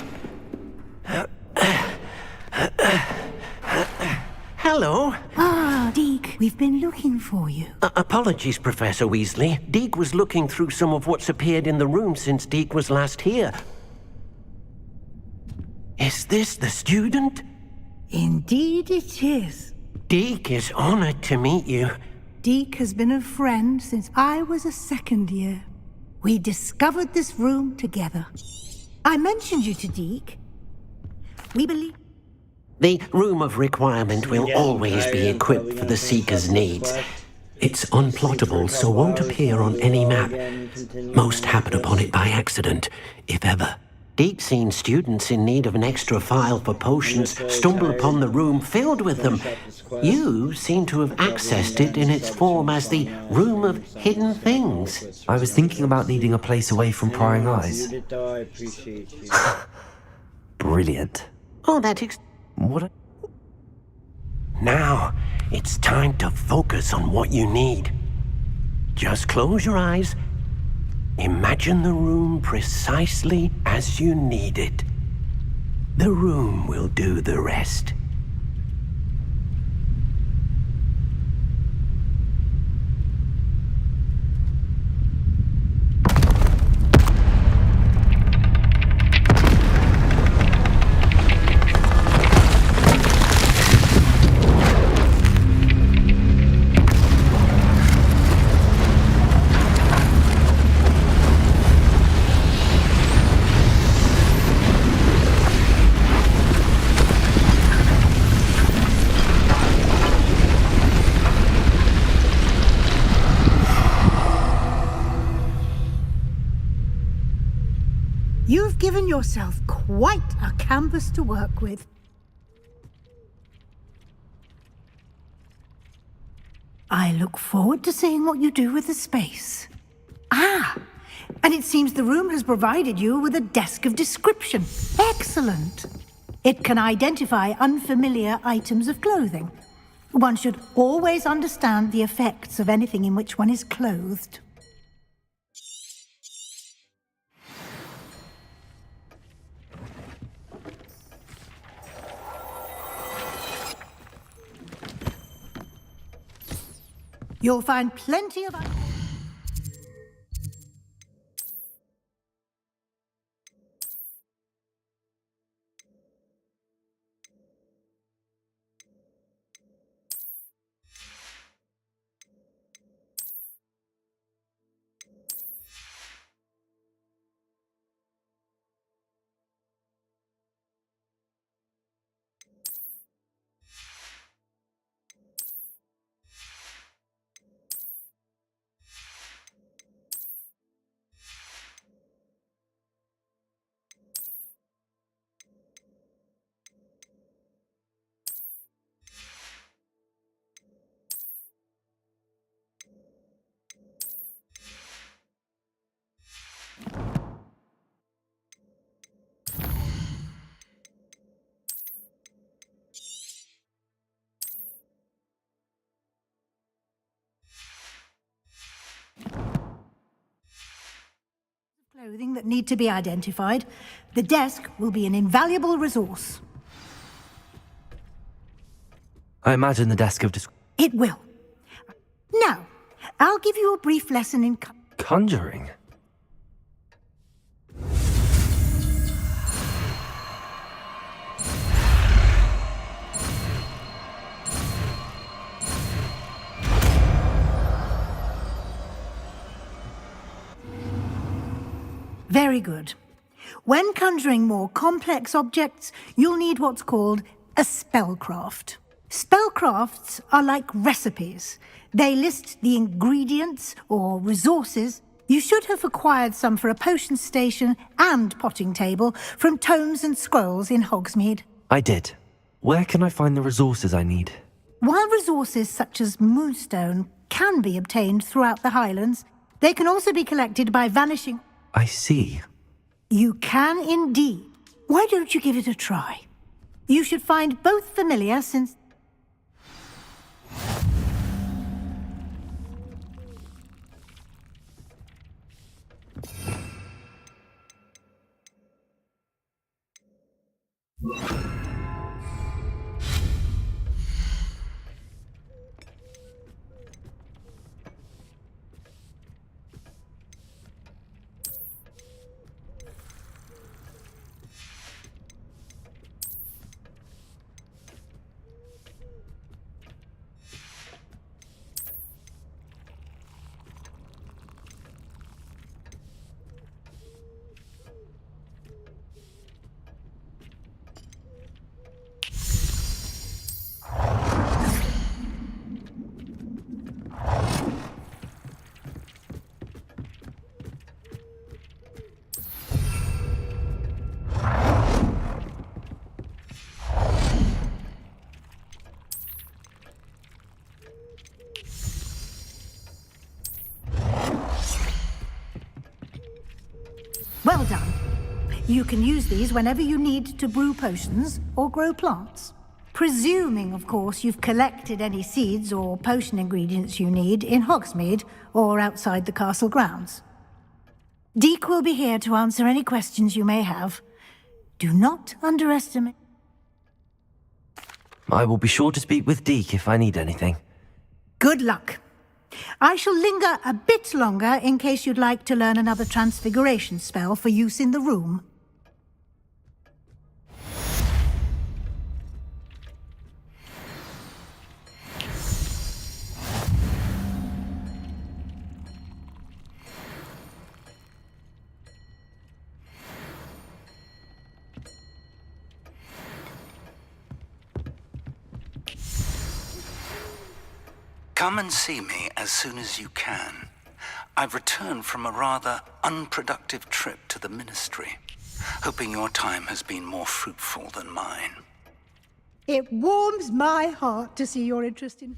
Hello. Ah, Deke, we've been looking for you. Apologies, Professor Weasley. Deke was looking through some of what's appeared in the room since Deke was last here. Is this the student? Indeed it is. Deke is honored to meet you. Deke has been a friend since I was a second year. We discovered this room together. I mentioned you to Deke. We believe... The Room of Requirement will always be equipped for the Seeker's needs. It's unplottable, so won't appear on any map. Most happen upon it by accident, if ever. Deke's seen students in need of an extra file for potions stumble upon the room filled with them. You seem to have accessed it in its form as the Room of Hidden Things. I was thinking about needing a place away from prying eyes. Brilliant. Oh, that is... What? Now, it's time to focus on what you need. Just close your eyes. Imagine the room precisely as you need it. The room will do the rest. You've given yourself quite a canvas to work with. I look forward to seeing what you do with the space. Ah, and it seems the room has provided you with a desk of description. Excellent. It can identify unfamiliar items of clothing. One should always understand the effects of anything in which one is clothed. You'll find plenty of... clothing that need to be identified, the desk will be an invaluable resource. I imagine the desk of It will. Now, I'll give you a brief lesson in conjuring. Very good. When conjuring more complex objects, you'll need what's called a spellcraft. Spellcrafts are like recipes. They list the ingredients or resources. You should have acquired some for a potion station and potting table from tomes and scrolls in Hogsmeade. I did. Where can I find the resources I need? While resources such as moonstone can be obtained throughout the Highlands, they can also be collected by vanishing... I see. You can indeed. Why don't you give it a try? You should find both familiar since... Well done. You can use these whenever you need to brew potions or grow plants. Presuming, of course, you've collected any seeds or potion ingredients you need in Hogsmeade or outside the castle grounds. Deek will be here to answer any questions you may have. Do not underestimate... I will be sure to speak with Deke if I need anything. Good luck. I shall linger a bit longer in case you'd like to learn another transfiguration spell for use in the room. Come and see me as soon as you can. I've returned from a rather unproductive trip to the Ministry, hoping your time has been more fruitful than mine. It warms my heart to see your interest in...